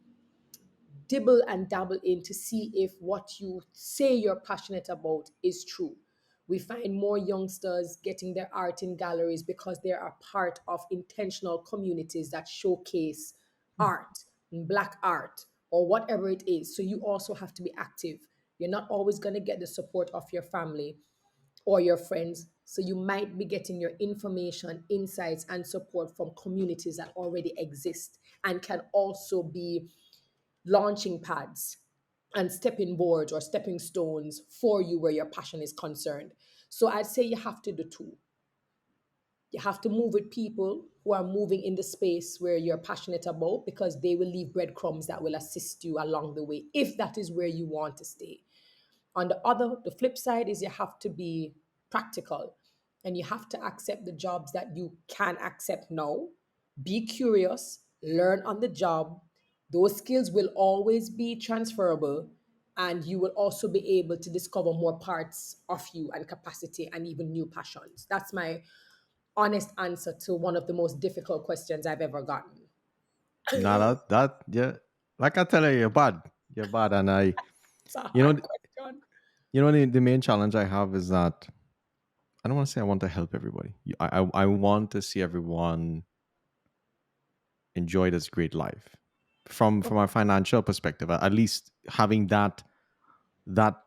dibble and dabble in to see if what you say you're passionate about is true. We find more youngsters getting their art in galleries because they are part of intentional communities that showcase art, black art, or whatever it is. So you also have to be active. You're not always going to get the support of your family or your friends. So you might be getting your information, insights, and support from communities that already exist and can also be launching pads and stepping boards or stepping stones for you where your passion is concerned. So I'd say you have to do two. You have to move with people who are moving in the space where you're passionate about, because they will leave breadcrumbs that will assist you along the way if that is where you want to stay. On the flip side is you have to be practical, and you have to accept the jobs that you can accept now. Be curious, learn on the job. Those skills will always be transferable, and you will also be able to discover more parts of you and capacity and even new passions. That's my honest answer to one of the most difficult questions I've ever gotten. Now that yeah, like I tell you, you're bad, and It's a you know, hard question. the main challenge I have is that I don't want to say I want to help everybody. I want to see everyone enjoy this great life from a financial perspective. At least having that that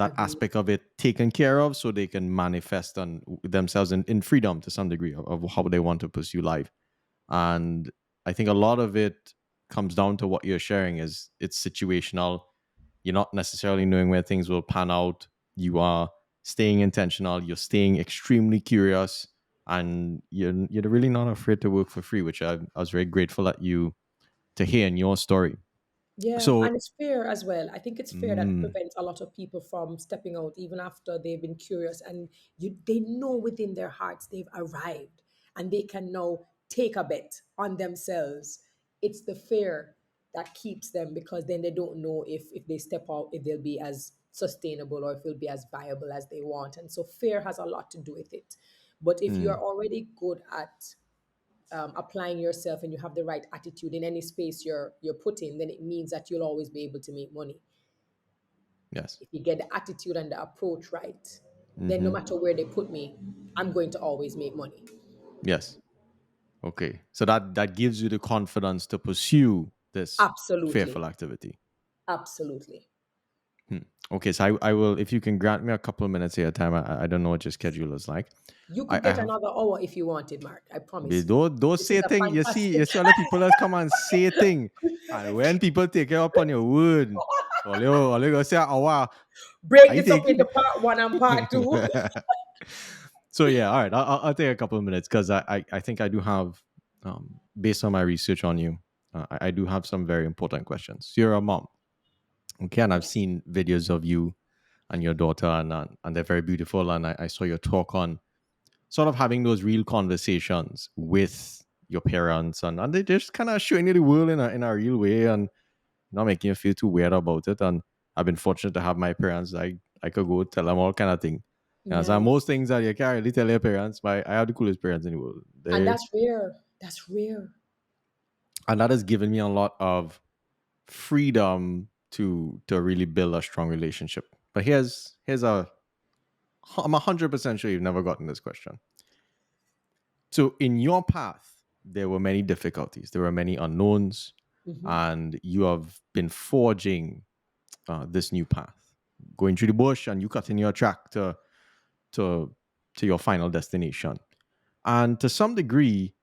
Agree. aspect of it taken care of, so they can manifest on themselves in freedom to some degree of how they want to pursue life. And I think a lot of it comes down to what you're sharing is it's situational. You're not necessarily knowing where things will pan out. You are staying intentional. You're staying extremely curious, and you're really not afraid to work for free, which I was very grateful at you to hear in your story. Yeah, So, and it's fair as well. I think it's fair that mm, prevents a lot of people from stepping out even after they've been curious and they know within their hearts they've arrived and they can now take a bet on themselves. It's the fear that keeps them, because then they don't know if they step out, if they'll be as sustainable or if it'll be as viable as they want. And so fear has a lot to do with it. But if mm, you're already good at applying yourself and you have the right attitude in any space you're put in, then it means that you'll always be able to make money. yes, If you get the attitude and the approach right, then no hmm, matter where they put me, I'm going to always make money. yes, okay. So that gives you the confidence to pursue this Absolutely. fearful activity. Absolutely. Hmm. Okay, so I will, if you can grant me a couple of minutes here, time. I don't know what your schedule is like. You I, could I get have another hour if you wanted, Mark. I they promise you. don't This is say a thing. fantastic. You see other people that come and say thing, and when people take you up on your word, all you gonna say, oh wow, Break I this up think. into part one and part two. So yeah, all right. I'll take a couple of minutes because I think I do have, based on my research on you, I do have some very important questions. So you're a mom, okay, and I've Yes. seen videos of you and your daughter, and they're very beautiful. And I saw your talk on sort of having those real conversations with your parents, and they just kind of showing you the world in a real way and not making you feel too weird about it. And I've been fortunate to have my parents. I could go tell them all kind of thing. And so Yeah. most things that you can't really tell your parents, I have the coolest parents in the world. And They that's rare. That's rare. And that has given me a lot of freedom to really build a strong relationship. But here's a I'm 100% sure you've never gotten this question. So in your path, there were many difficulties, there were many unknowns, Hmm. and you have been forging this new path, going through the bush, and you cutting your track to to your final destination. And to some degree,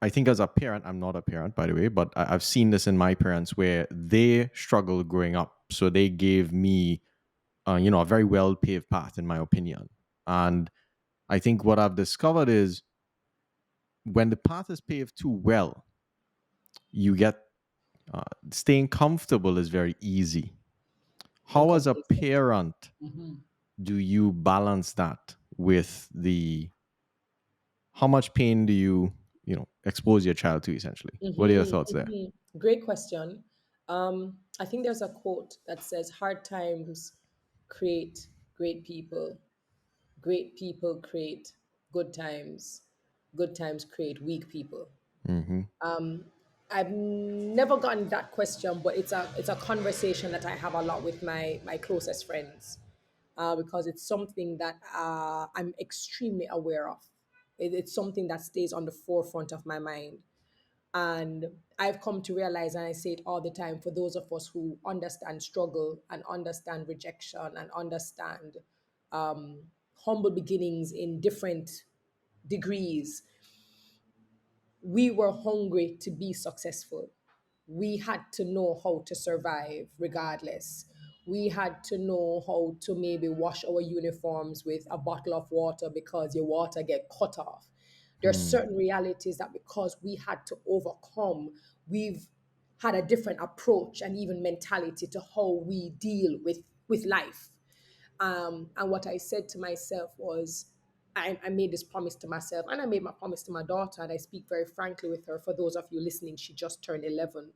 I think as a parent, I'm not a parent, by the way, but I've seen this in my parents where they struggled growing up. So they gave me, a very well paved path, in my opinion. And I think what I've discovered is when the path is paved too well, you get staying comfortable is very easy. And How, as a complacent. parent, Hmm. do you balance that with the how much pain do you expose your child to essentially? What are your thoughts there? Great question. I think there's a quote that says, "Hard times create great people. Great people create good times. Good times create weak people." Mm-hmm. I've never gotten that question, but it's a conversation that I have a lot with my closest friends, because it's something that I'm extremely aware of. It's something that stays on the forefront of my mind. And I've come to realize, and I say it all the time, for those of us who understand struggle and understand rejection and understand humble beginnings in different degrees, we were hungry to be successful. We had to know how to survive regardless. We had to know how to maybe wash our uniforms with a bottle of water because your water get cut off. There are Mm, certain realities that, because we had to overcome, we've had a different approach and even mentality to how we deal with life. And what I said to myself was, I made this promise to myself, and I made my promise to my daughter, and I speak very frankly with her. For those of you listening, she just turned 11.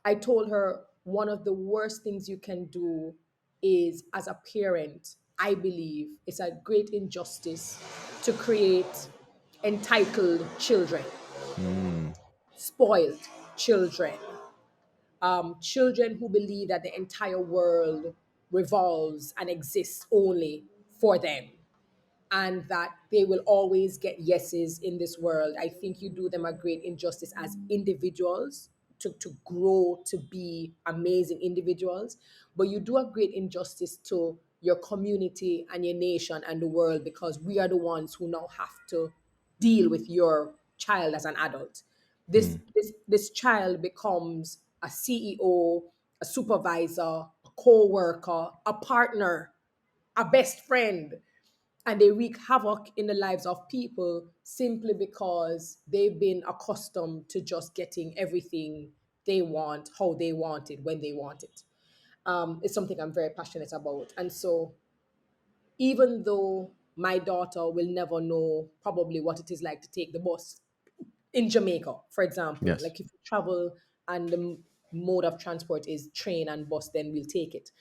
I told her one of the worst things you can do is, as a parent, I believe it's a great injustice to create entitled children, Mm, spoiled children, children who believe that the entire world revolves and exists only for them, and that they will always get yeses in this world. I think you do them a great injustice as individuals to grow to be amazing individuals, but you do a great injustice to your community and your nation and the world, because we are the ones who now have to deal with your child as an adult. This child becomes a CEO, a supervisor, a co-worker, a partner, a best friend, and they wreak havoc in the lives of people simply because they've been accustomed to just getting everything they want, how they want it, when they want it. It's something I'm very passionate about. And so, even though my daughter will never know probably what it is like to take the bus in Jamaica, for example, yes. like if you travel and the mode of transport is train and bus, then we'll take it.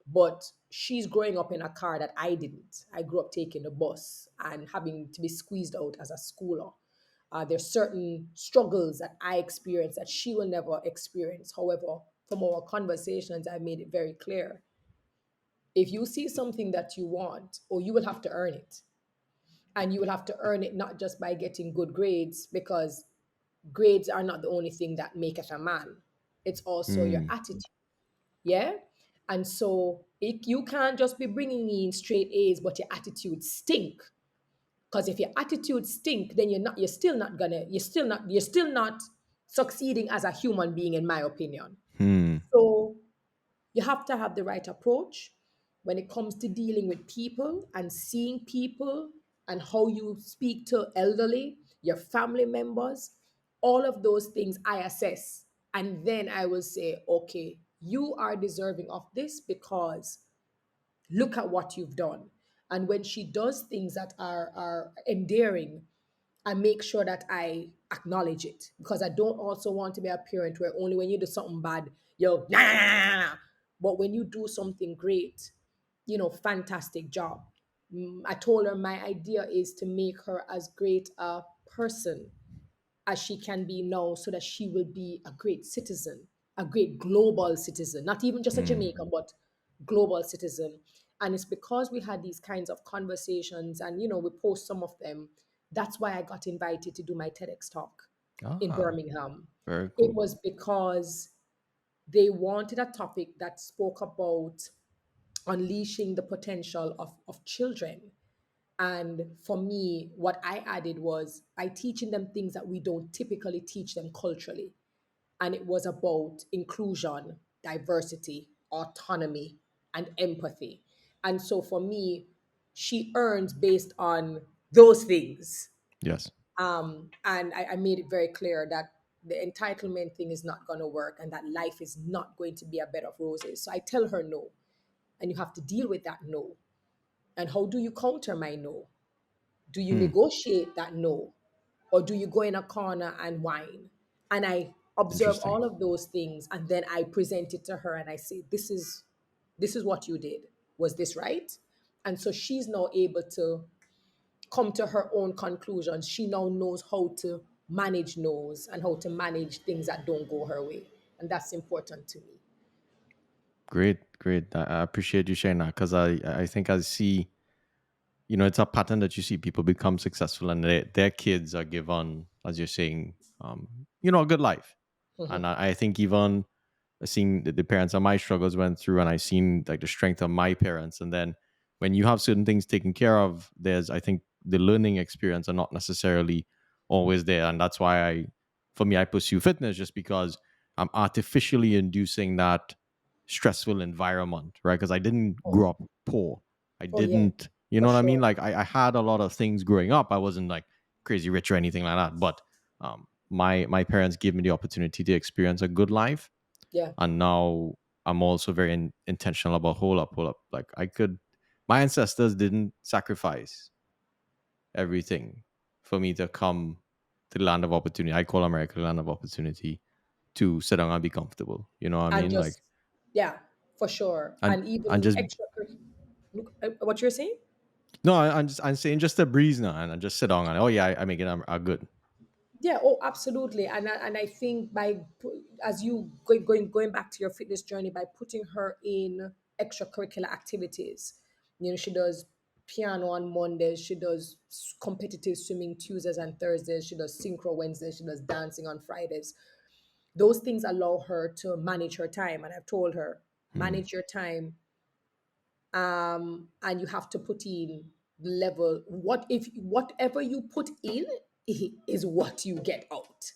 But she's growing up in a car that I didn't. I grew up taking the bus and having to be squeezed out as a schooler. There's certain struggles that I experience that she will never experience. However, from our conversations, I made it very clear. If you see something that you want, or you will have to earn it. And you will have to earn it not just by getting good grades, because grades are not the only thing that maketh a man. It's also your Mm, attitude. Yeah. And so you can't just be bringing in straight A's, but your attitude stink. Because if your attitude stink, then you're still not succeeding as a human being, in my opinion. mm, So you have to have the right approach when it comes to dealing with people and seeing people, and how you speak to elderly, your family members, all of those things I assess. And then I will say, okay, you are deserving of this because look at what you've done. And when she does things that are endearing, I make sure that I acknowledge it, because I don't also want to be a parent where only when you do something bad, you're nah, nah, nah, nah. But when you do something great, fantastic job. I told her my idea is to make her as great a person as she can be now, so that she will be a great citizen, a great global citizen, not even just a mm. Jamaican, but global citizen. And it's because we had these kinds of conversations, and we post some of them. That's why I got invited to do my TEDx talk in Ah, Birmingham. very It cool. was because they wanted a topic that spoke about unleashing the potential of children. And for me, what I added was by teaching them things that we don't typically teach them culturally. And it was about inclusion, diversity, autonomy, and empathy. And so for me, she earns based on those things. Yes. And I made it very clear that the entitlement thing is not going to work, and that life is not going to be a bed of roses. So I tell her no. And you have to deal with that no. And how do you counter my no? Do you Hmm. negotiate that no? Or do you go in a corner and whine? And I observe Interesting. all of those things, and then I present it to her and I say, this is what you did. Was this right? And so she's now able to come to her own conclusions. She now knows how to manage no's and how to manage things that don't go her way. And that's important to me. Great, great. I appreciate you sharing that because I think I see, it's a pattern that you see people become successful and their kids are given, as you're saying, a good life. And I think even seeing the parents of my struggles went through, and I seen like the strength of my parents. And then when you have certain things taken care of, there's, I think, the learning experience are not necessarily always there. And that's why for me, I pursue fitness, just because I'm artificially inducing that stressful environment, right? Because I didn't grow up poor. I Oh, yeah, didn't, you for know what I mean? sure. Like I had a lot of things growing up. I wasn't like crazy rich or anything like that. But my parents gave me the opportunity to experience a good life, Yeah. and now I'm also very intentional about hold up. Like my ancestors didn't sacrifice, everything for me to come to the land of opportunity. I call America the land of opportunity to sit down and be comfortable. You know what I And mean? Like, just, yeah, for sure. and And and even just extra, what you're saying? no, I'm saying just a breeze now, and I just sit down and oh yeah, I make it. I'm good. Yeah, oh, absolutely. And I think as you going back to your fitness journey, by putting her in extracurricular activities, she does piano on Mondays, she does competitive swimming Tuesdays and Thursdays, she does synchro Wednesdays, she does dancing on Fridays. Those things allow her to manage her time, and I've told her, Hmm. manage your time, and you have to put in level. What if whatever you put in is what you get out?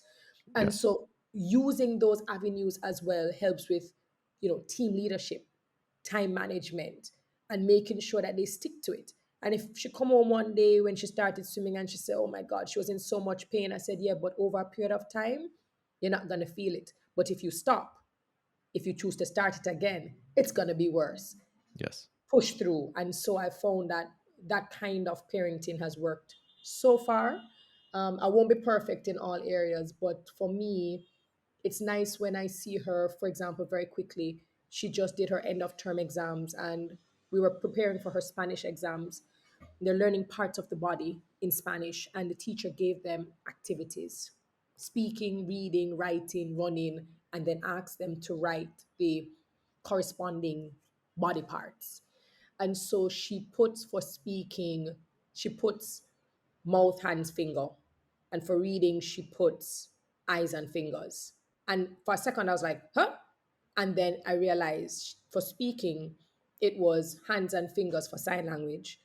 And Yes. so using those avenues as well helps with team leadership, time management, and making sure that they stick to it. And if she come home one day when she started swimming and she said, oh my god, she was in so much pain, I said, yeah, but over a period of time you're not going to feel it. But if you stop, if you choose to start it again, it's going to be worse. Yes. Push through. And so I found that that kind of parenting has worked so far. I won't be perfect in all areas, but for me, it's nice when I see her, for example, very quickly. She just did her end of term exams, and we were preparing for her Spanish exams. They're learning parts of the body in Spanish, and the teacher gave them activities: speaking, reading, writing, running, and then asked them to write the corresponding body parts. And so she puts, for speaking, she puts mouth, hands, finger. And for reading, she puts eyes and fingers. And for a second, I was like, huh? And then I realized for speaking, it was hands and fingers for sign language.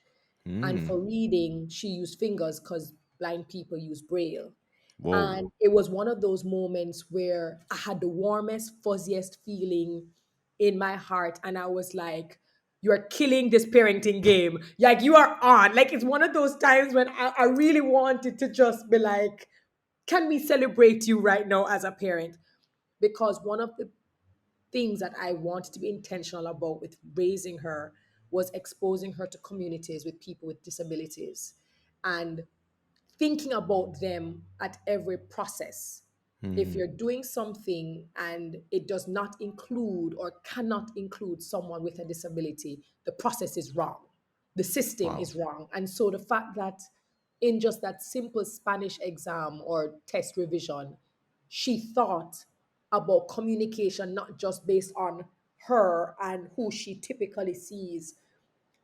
And Hmm. for reading, she used fingers because blind people use braille. Whoa. And it was one of those moments where I had the warmest, fuzziest feeling in my heart. And I was like, you're killing this parenting game. Like, you are on. Like, it's one of those times when I really wanted to just be like, can we celebrate you right now as a parent? Because one of the things that I wanted to be intentional about with raising her was exposing her to communities with people with disabilities and thinking about them at every process. If Hmm. you're doing something and it does not include or cannot include someone with a disability, the process is wrong. The system Wow. is wrong. And so the fact that in just that simple Spanish exam or test revision, she thought about communication, not just based on her and who she typically sees.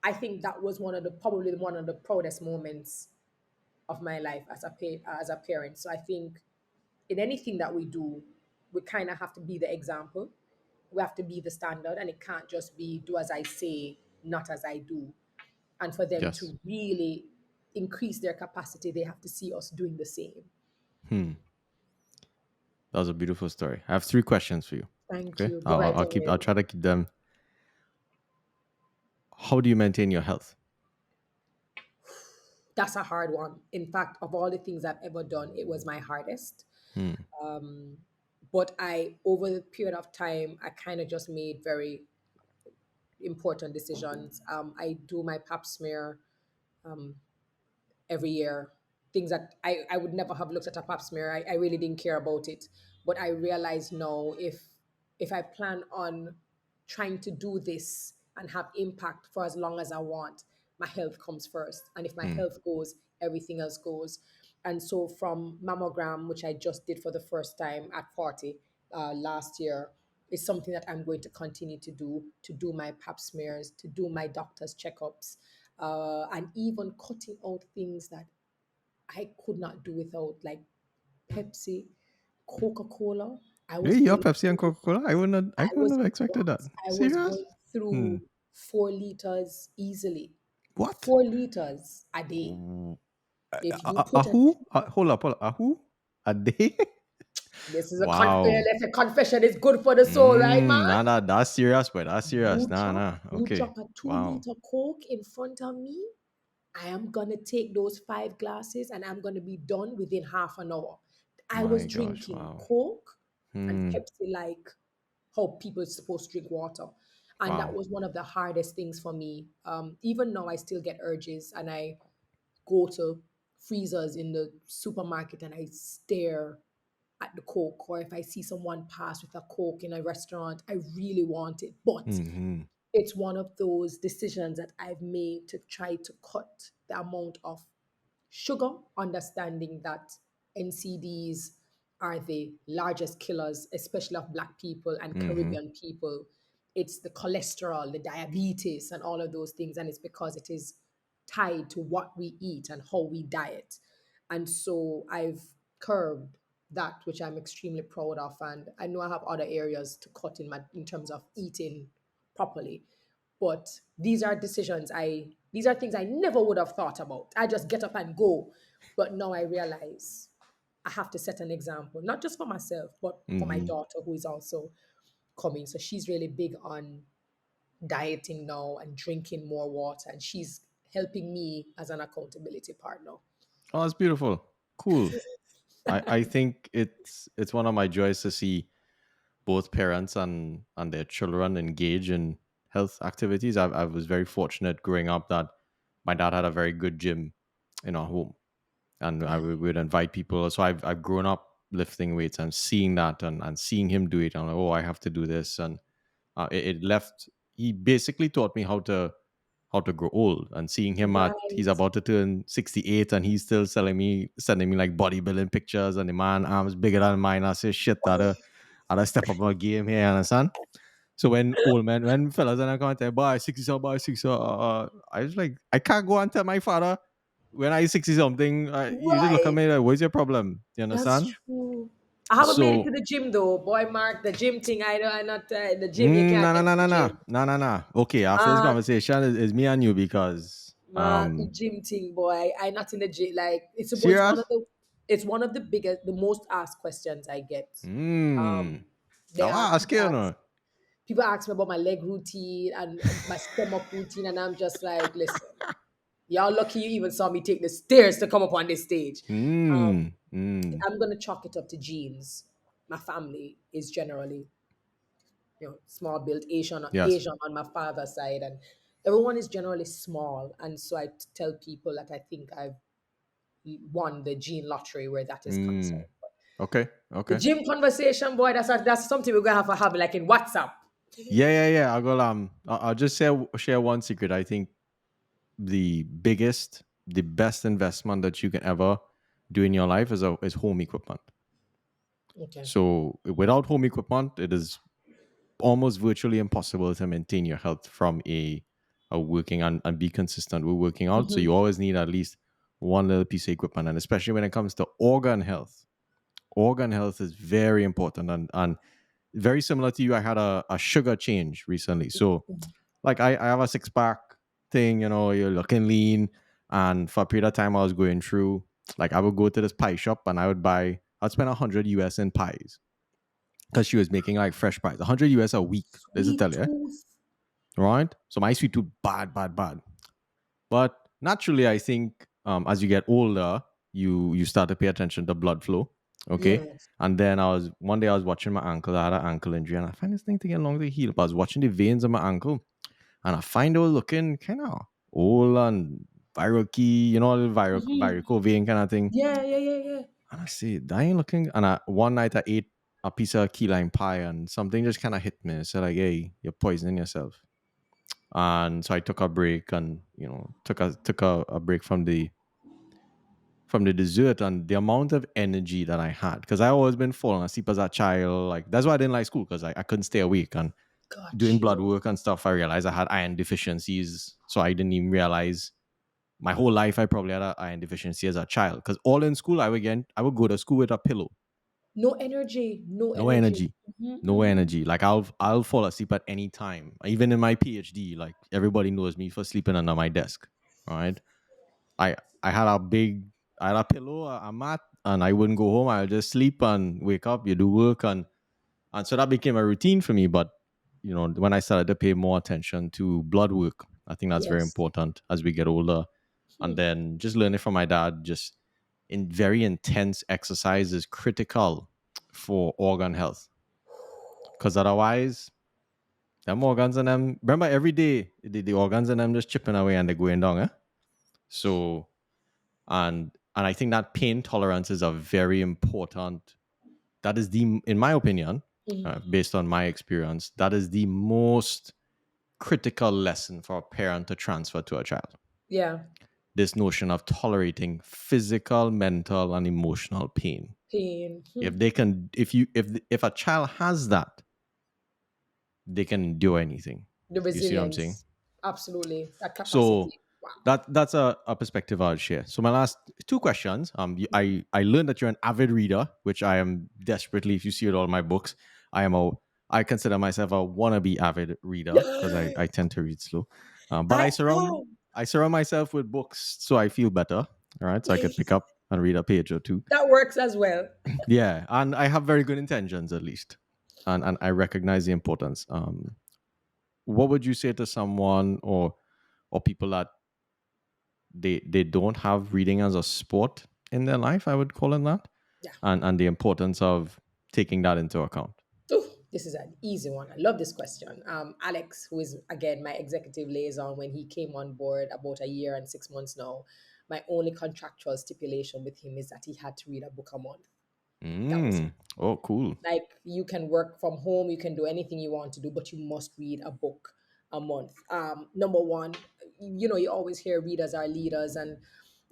I think that was probably one of the proudest moments of my life as a parent. So I think in anything that we do, we kind of have to be the example. We have to be the standard, and it can't just be do as I say, not as I do. And for them Yes. to really increase their capacity, they have to see us doing the same. Hmm. That was a beautiful story. I have three questions for you. Thank Okay. you. Go right I'll keep. ahead. I'll try to keep them. How do you maintain your health? That's a hard one. In fact, of all the things I've ever done, it was my hardest. Hmm. But over the period of time, I kind of just made very important decisions. I do my pap smear every year. Things that I would never have looked at a pap smear. I really didn't care about it. But I realize now, if I plan on trying to do this and have impact for as long as I want, my health comes first. And if my Hmm. health goes, everything else goes. And so from mammogram, which I just did for the first time at 40 last year, is something that I'm going to continue to do my pap smears, to do my doctor's checkups, and even cutting out things that I could not do without, like Pepsi, Coca Cola. I Hey, was you have going Pepsi and through, Coca Cola. I wouldn't. I I wouldn't was have expected that. what? I was Serious? going Hmm. through 4 liters easily. What? 4 liters a day. Mm, If you A put a who? Hold up. Hold up. A who? A day? This is a Wow. let's say confession is good for the soul, right, man? Nah, nah. That's serious, but that's serious. You Nah, drop nah. you Okay. drop a two Wow. liter Coke in front of me, I am gonna take those 5 glasses and I'm gonna be done within half an hour. I was My gosh. drinking Wow. Coke and Hmm. Pepsi like how people are supposed to drink water. And that Wow. was one of the hardest things for me. Even now, I still get urges and I go to freezers in the supermarket and I stare at the Coke, or if I see someone pass with a Coke in a restaurant, I really want it. But Mm-hmm. it's one of those decisions that I've made to try to cut the amount of sugar, understanding that NCDs are the largest killers, especially of Black people and Mm-hmm. Caribbean people. It's the cholesterol, the diabetes, and all of those things. And it's because it is tied to what we eat and how we diet. And so I've curbed that, which I'm extremely proud of. And I know I have other areas to cut in terms of eating properly. But these are things I never would have thought about. I just get up and go. But now I realize I have to set an example, not just for myself, but for my Mm-hmm. daughter who is also coming. So she's really big on dieting now and drinking more water, and she's helping me as an accountability partner. Oh, that's beautiful. Cool. I think it's one of my joys to see both parents and their children engage in health activities. I was very fortunate growing up that my dad had a very good gym in our home, and I Yeah. would invite people. So I've grown up lifting weights and seeing that and seeing him do it. I'm like, oh, I have to do this, and it left. He basically taught me how to grow old. And seeing him at he's Right. about to turn 68, and he's still sending me like bodybuilding pictures, and the man arms bigger than mine. I say shit, that I step up my game here, understand? So when fellas and I come and tell, buy 60 so buy 60 so, I was like, I can't go and tell my father when I 60 something. You just look at Right. me like, what's your problem? You That's understand? true. I haven't made it to So the gym though. Boy, Mark, the gym thing, I don't, I'm not in the gym. You can't no, no, get no, to no, the no, gym. no, no, no. Okay, after this Mark, conversation is me and you because Mark, the gym thing, boy. I not in the gym. Like serious. it's one of the biggest, the most asked questions I get. Hmm. They Now are I ask you, no. people ask me about my leg routine and my stomach routine, and I'm just like, listen, y'all lucky you even saw me take the stairs to come up on this stage. Um, Hmm. Hmm. I'm gonna chalk it up to genes. My family is generally, small built Yes. Asian on my father's side, and everyone is generally small. And so I tell people that I think I've won the gene lottery where that is Hmm. concerned. But Okay. the Okay. gym conversation, boy, that's something we're gonna have to have like in WhatsApp. Yeah, yeah, yeah. I'll go. I'll just share one secret. I think the best investment that you can ever do in your life is home equipment. Okay. So without home equipment, it is almost virtually impossible to maintain your health from a working and be consistent with working out. So you always need at least one little piece of equipment, and especially when it comes to organ health. Organ health is very important, and very similar to you. I had a sugar change recently. So like I have a six pack thing, you're looking lean. And for a period of time I was going through, like I would go to this pie shop and I'd spend 100 US in pies because she was making like fresh pies. 100 US a week. This is Sweet tell you, tooth. right? So my sweet tooth bad, bad, bad. But naturally, I think as you get older, you start to pay attention to blood flow. Okay. Yes. And then one day I was watching my ankle. I had an ankle injury, and I find this thing taking long to heal. But I was watching the veins of my ankle, and I find they were looking kind of old and viral key, the Hmm. varicose vein kind of thing. Yeah, yeah, yeah, yeah. And I see that ain't looking. And one night I ate a piece of key lime pie, and something just kind of hit me. So like, hey, you're poisoning yourself. And so I took a break, and took a break from the dessert, and the amount of energy that I had, because I always been falling asleep as a child. Like that's why I didn't like school, because I couldn't stay awake. And doing Got blood you. work and stuff, I realized I had iron deficiencies. So I didn't even realize my whole life I probably had an iron deficiency as a child. Because all in school, I would go to school with a pillow, No energy. No no energy. energy, no Mm-hmm. energy. Like I'll fall asleep at any time. Even in my PhD, like everybody knows me for sleeping under my desk. All right, I I had a big I had a pillow, a mat, and I wouldn't go home. I'll just sleep and wake up. You do work, and so that became a routine for me. But when I started to pay more attention to blood work, I think that's very Yes. important as we get older. And then just learning from my dad, just in very intense exercise is critical for organ health. Because otherwise, them organs and them, remember every day the organs and them just chipping away and they're going down. So, and And I think that pain tolerance is a very important, that is the, in my opinion, Mhm. based on my experience, that is the most critical lesson for a parent to transfer to a child. Yeah, This notion of tolerating physical, mental, and emotional pain. pain. If they can, if a child has that, they can endure anything. The You see what I'm saying? resilience. Absolutely. That So capacity. Wow. that's a perspective I'll share. So my last two questions. I learned that you're an avid reader, which I am desperately. If you see it all my books, I consider myself a wannabe avid reader because I tend to read slow. But I oh, I surround myself with books so I feel better. All right, so I could pick up and read a page or two. that works as well. Yeah, and I have very good intentions at least, and I recognize the importance. What would you say to someone or people that they don't have reading as a sport in their life? I would call it that, Yeah. and the importance of taking that into account. Ooh, this is an easy one. I love this question. Alex, who is again my executive liaison, when he came on board about a year and 6 months now, my only contractual stipulation with him is that he had to read a book a month. That was it. Oh, cool. Like, you can work from home, you can do anything you want to do, but you must read a book a month. Number one, you always hear readers are leaders, and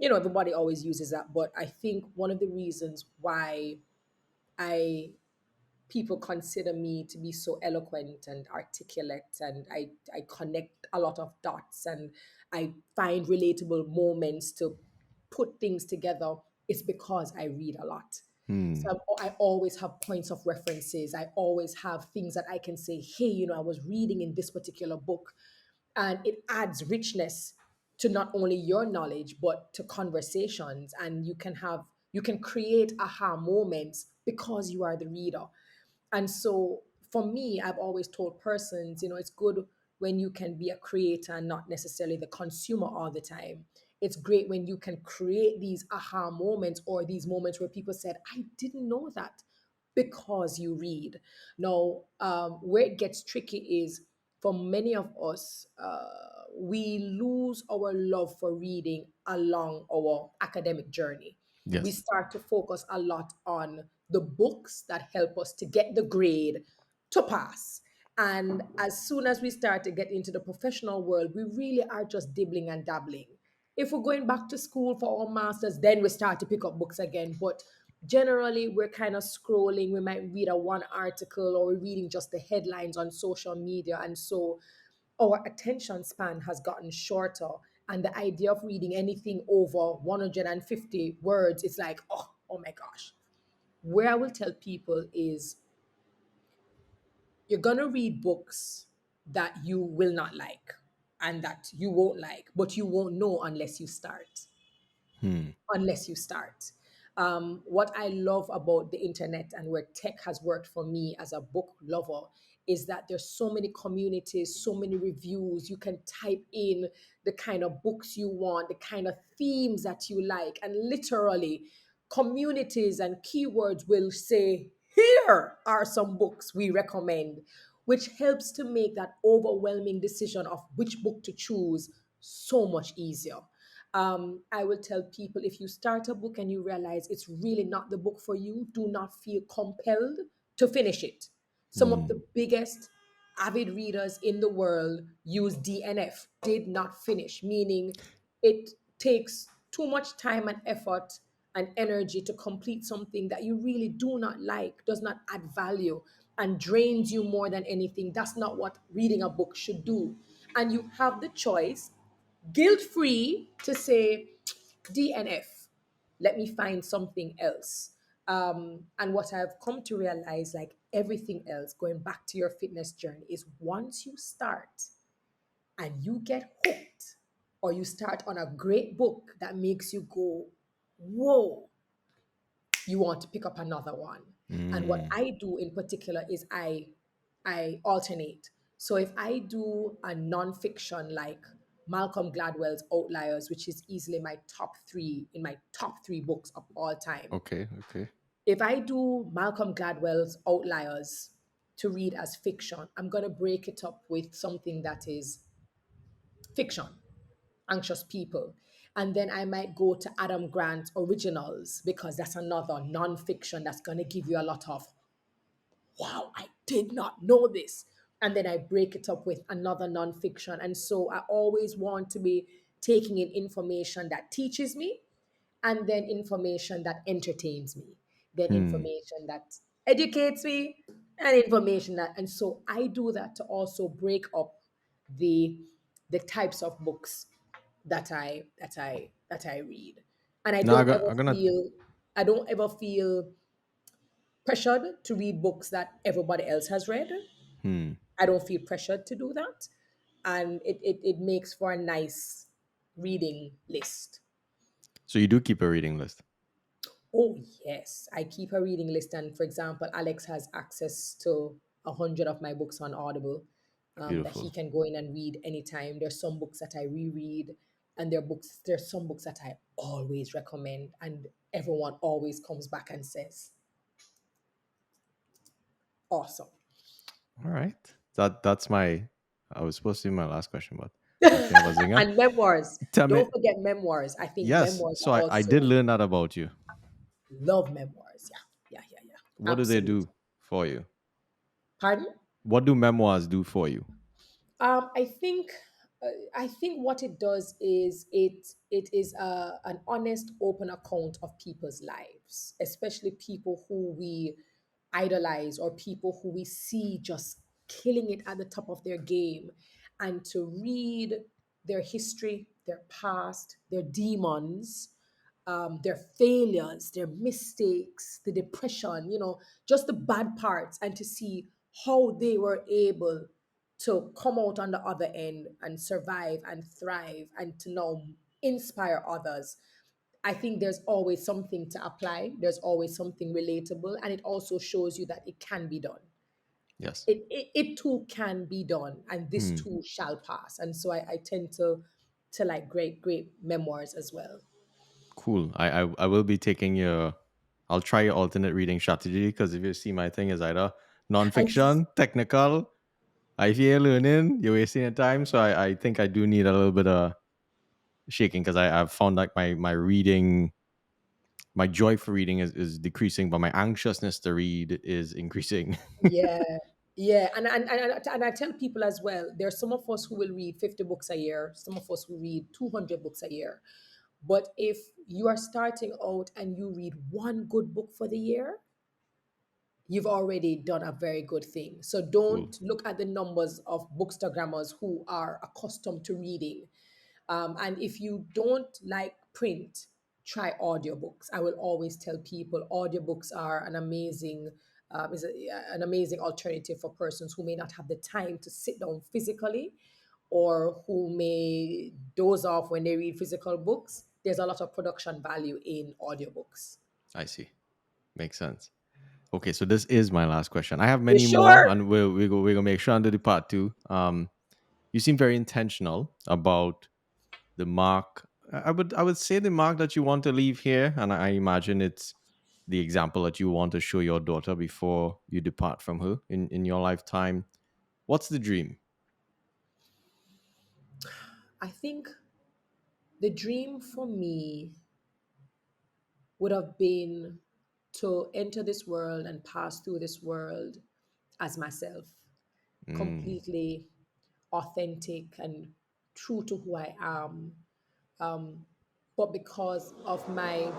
everybody always uses that. But I think one of the reasons why I people consider me to be so eloquent and articulate, and I connect a lot of dots, and I find relatable moments to put things together, is because I read a lot. Hmm. So I always have points of references. I always have things that I can say, hey, I was reading in this particular book, and it adds richness to not only your knowledge but to conversations, and you can create aha moments because you are the reader. And so for me, I've always told persons, it's good when you can be a creator and not necessarily the consumer all the time. It's great when you can create these aha moments, or these moments where people said, I didn't know that, because you read. Now, where it gets tricky is, for many of us, we lose our love for reading along our academic journey. We Yes. start to focus a lot on the books that help us to get the grade to pass. And as soon as we start to get into the professional world, we really are just dibbling and dabbling. If we're going back to school for our masters, then we start to pick up books again. But generally, we're kind of scrolling. We might read a one article, or we're reading just the headlines on social media. And so our attention span has gotten shorter. And the idea of reading anything over 150 words is like, oh my gosh. Where I will tell people is, you're going to read books that you will not like and that you won't like, but you won't know unless you start. Hmm. Unless you start. What I love about the internet, and where tech has worked for me as a book lover, is that there's so many communities, so many reviews. You can type in the kind of books you want, the kind of themes that you like, and literally communities and keywords will say, here are some books we recommend, which helps to make that overwhelming decision of which book to choose so much easier. I will tell people, if you start a book and you realize it's really not the book for you, do not feel compelled to finish it. Some of Hmm. the biggest avid readers in the world use DNF, did not finish, meaning it takes too much time and effort and energy to complete something that you really do not like, does not add value, and drains you more than anything. That's not what reading a book should do. And you have the choice, guilt free, to say, DNF, let me find something else. And what I've come to realize, like everything else, going back to your fitness journey, is once you start and you get hooked, or you start on a great book that makes you go, whoa, you want to pick up another one. And what Hmm. I do in particular is I alternate. So if I do a nonfiction like Malcolm Gladwell's Outliers, which is easily my top three books of all time. Okay. Okay. If I do Malcolm Gladwell's Outliers to read as fiction, I'm gonna break it up with something that is fiction, Anxious People. And then I might go to Adam Grant Originals because that's another nonfiction that's going to give you a lot of, wow, I did not know this. And then I break it up with another nonfiction. And so I always want to be taking in information that teaches me, and then information that entertains me, then Hmm. information that educates me, and information that, and so I do that to also break up the the types of books that I read. And No, I'm gonna. I don't ever feel pressured to read books that everybody else has read. Hmm. I don't feel pressured to do that. And it makes for a nice reading list. So you do keep a reading list. Oh, yes. I keep a reading list. And for example, Alex has access to 100 of my books on Audible, that he Beautiful. can go in and read anytime. There's some books that I reread, and there's some books that I always recommend. And everyone always comes back and says, awesome. All right. That's my. I was supposed to be my last question, but since you have a zinger, And memoirs. tell me. Don't forget memoirs. I think Yes. memoirs So are I did also, learn that about you. love memoirs. Yeah, yeah, yeah, yeah. What do they Absolutely. do for you? Pardon? What do memoirs do for you? I think I think what it does is it is an honest, open account of people's lives, especially people who we idolize or people who we see just killing it at the top of their game, and to read their history, their past, their demons, their failures, their mistakes, the depression, just the bad parts, and to see how they were able to come out on the other end and survive and thrive and to now inspire others. I think there's always something to apply, there's always something relatable, and it also shows you that it can be done. Yes. It too can be done, and this Hmm. too shall pass. And so I tend to like great memoirs as well. Cool. I will be taking your. I'll try your alternate reading strategy because if you see my thing is either And non-fiction, technical. If you're learning, you're wasting your time. So I think I do need a little bit of shaking because I've found like my reading, my joy for reading is decreasing, but my anxiousness to read is increasing. yeah, yeah, and I tell people as well. There are some of us who will read 50 books a year. Some of us who read 200 books a year. But if you are starting out and you read one good book for the year, you've already done a very good thing. So Cool. don't look at the numbers of bookstagrammers who are accustomed to reading. And if you don't like print, try audiobooks. I will always tell people audiobooks are an amazing alternative for persons who may not have the time to sit down physically, or who may doze off when they read physical books. There's a lot of production value in audiobooks. I see. Makes sense. Okay, so this is my last question. I have You many more, sure? and we're gonna make sure under the part two. You seem very intentional about the mark. I would say the mark that you want to leave here, and I imagine it's the example that you want to show your daughter before you depart from her in your lifetime. What's the dream? I think the dream for me would have been to enter this world and pass through this world as myself, Mm, completely authentic and true to who I am. But because of my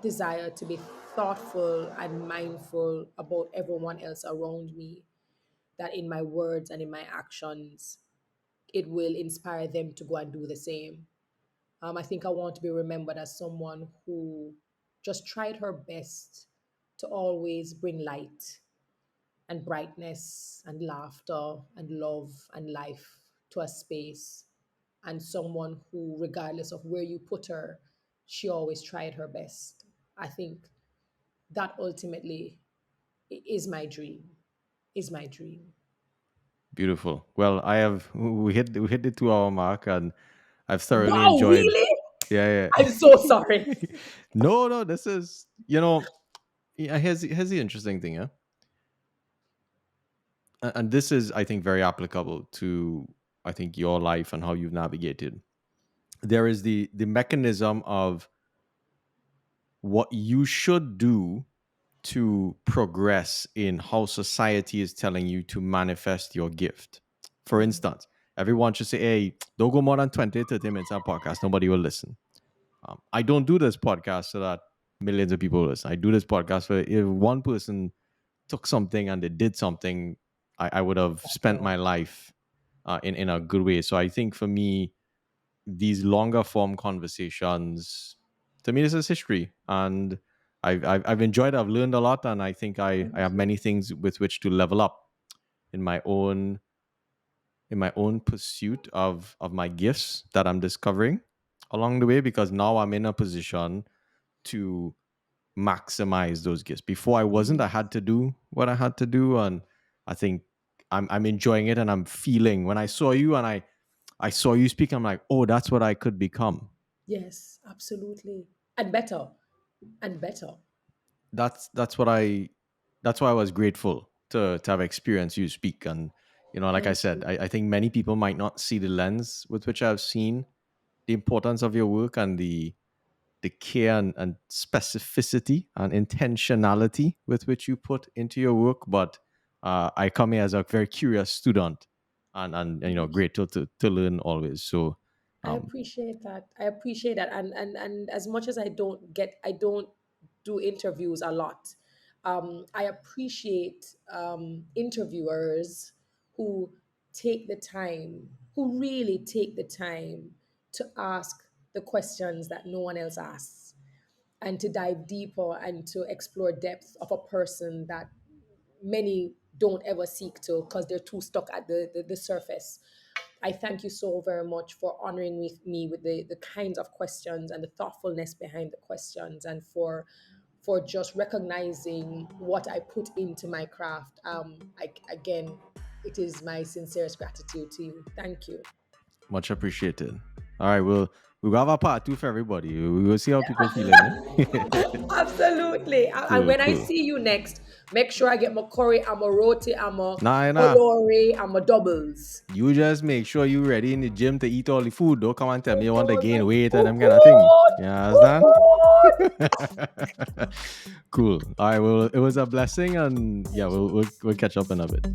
desire to be thoughtful and mindful about everyone else around me, that in my words and in my actions, it will inspire them to go and do the same. I think I want to be remembered as someone who just tried her best to always bring light and brightness and laughter and love and life to a space. And someone who, regardless of where you put her, she always tried her best. I think that ultimately is my dream, is my dream. beautiful. Well, we hit the 2 hour mark, and I've thoroughly Wow, enjoyed. really? Yeah, I'm so sorry. yeah. No, this is yeah, here's the interesting thing, yeah, and this is I think very applicable to I think your life and how you've navigated. there is the mechanism of what you should do to progress in how society is telling you to manifest your gift. For instance, everyone should say, hey, don't go more than 20, 30 minutes on a podcast. Nobody will listen. I don't do this podcast so that millions of people listen. I do this podcast for if one person took something and they did something, I would have spent my life in a good way. So I think for me, these longer form conversations, to me, this is history. And I've enjoyed it. I've learned a lot. And I think I Thank have you. many things with which to level up in my own pursuit of my gifts that I'm discovering along the way, because now I'm in a position to maximize those gifts. Before I wasn't, I had to do what I had to do, and I think I'm enjoying it, and I'm feeling when I saw you and I saw you speak, I'm like, oh, that's what I could become. Yes, absolutely. And better. And better. That's what I that's why I was grateful to have experienced you speak. And like I Thank said, you. I think many people might not see the lens with which I've seen the importance of your work and the care and specificity and intentionality with which you put into your work. But I come here as a very curious student, and Thank you. grateful to learn always. So I um, appreciate that. I appreciate that. And as much as I don't do interviews a lot. I appreciate interviewers who take the time, who really take the time to ask the questions that no one else asks, and to dive deeper and to explore depth of a person that many don't ever seek to because they're too stuck at the surface. I thank you so very much for honoring me with the kinds of questions and the thoughtfulness behind the questions, and for just recognizing what I put into my craft. Again, it is my sincerest gratitude to you. Thank you. much appreciated. All right, we'll have a part two for everybody. We will see how people feeling. Eh? Absolutely. And Cool, when I cool. see you next, make sure I get my curry, I'm a roti, I'm a Nah. olori, I'm a doubles. You just make sure you ready in the gym to eat all the food. Don't come and tell me you want to gain Food, weight and them kind of thing. food, You understand? food. Cool. All right. Well, it was a blessing, and yeah, Thank you. we'll catch up in a bit.